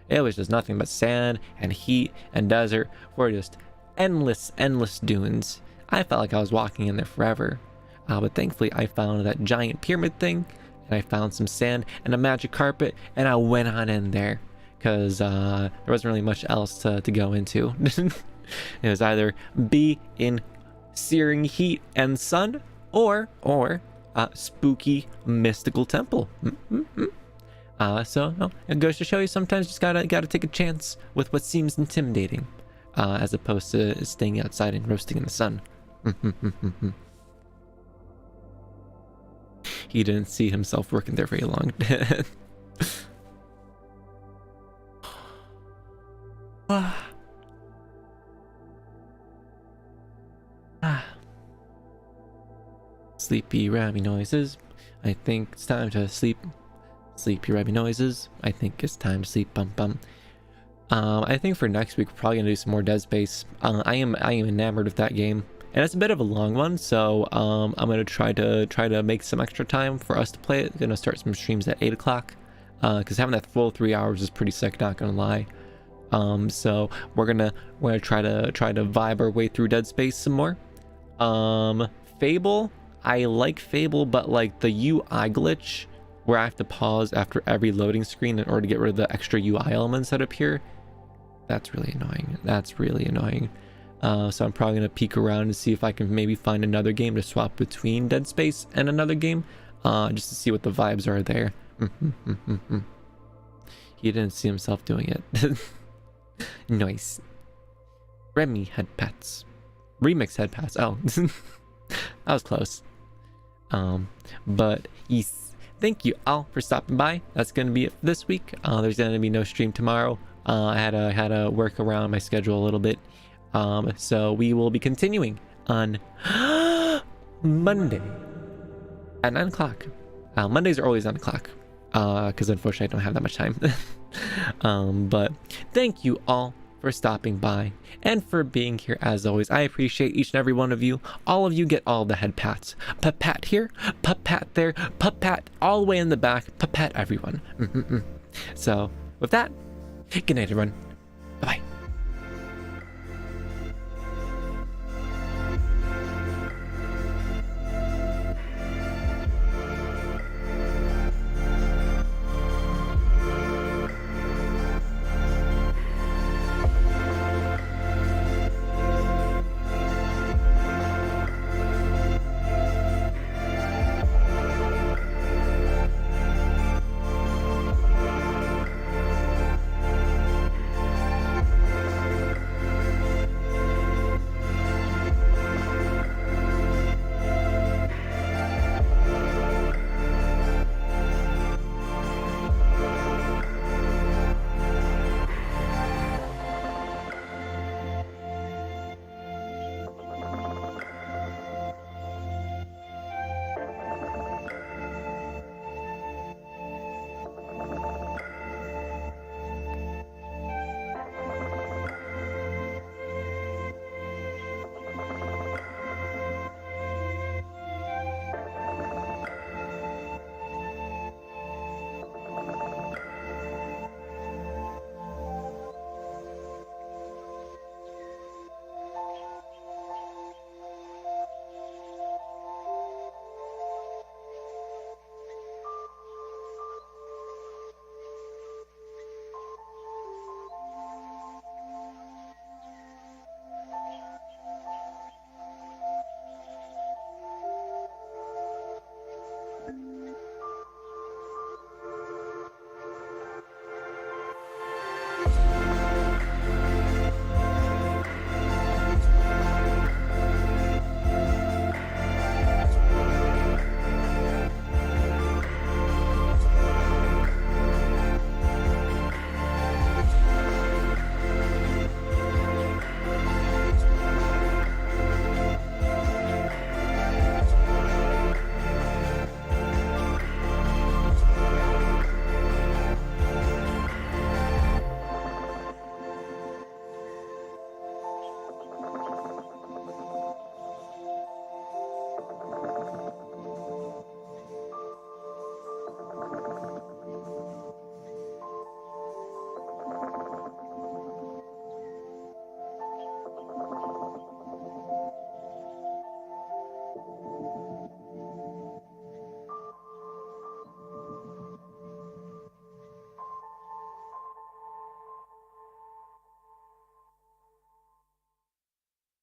It was just nothing but sand and heat and desert for just endless dunes. I felt like I was walking in there forever. But thankfully I found that giant pyramid thing, and I found some sand and a magic carpet, and I went on in there, because there wasn't really much else to go into. It was either be in searing heat and sun, or spooky mystical temple. So no, it goes to show you sometimes you just gotta take a chance with what seems intimidating, as opposed to staying outside and roasting in the sun. He didn't see himself working there very long. Sleepy Remi noises. I think it's time to sleep. Sleepy Remi noises. I think it's time to sleep. Bum bum. I think for next week we're probably gonna do some more Dead Space. I am enamored of that game, and it's a bit of a long one, so I'm gonna try to make some extra time for us to play it. Gonna start some streams at 8 o'clock, because having that full 3 hours is pretty sick. Not gonna lie. So we're gonna try to vibe our way through Dead Space some more. Fable, I like Fable, but like the UI glitch where I have to pause after every loading screen in order to get rid of the extra UI elements that appear, that's really annoying. That's really annoying. So I'm probably gonna peek around and see if I can maybe find another game to swap between Dead Space and another game, just to see what the vibes are there. He didn't see himself doing it. Nice. Remi had pets. Remix had pets. Oh, that was close. But yes, thank you all for stopping by. That's gonna be it for this week. There's gonna be no stream tomorrow. I had to work around my schedule a little bit. So we will be continuing on Monday at 9 o'clock. Mondays are always 9 o'clock, because unfortunately I don't have that much time. But thank you all for stopping by and for being here as always. I appreciate each and every one of you. All of you get all the head pats. Pat here, pat there, pat all the way in the back, pat everyone. So with that, good night everyone.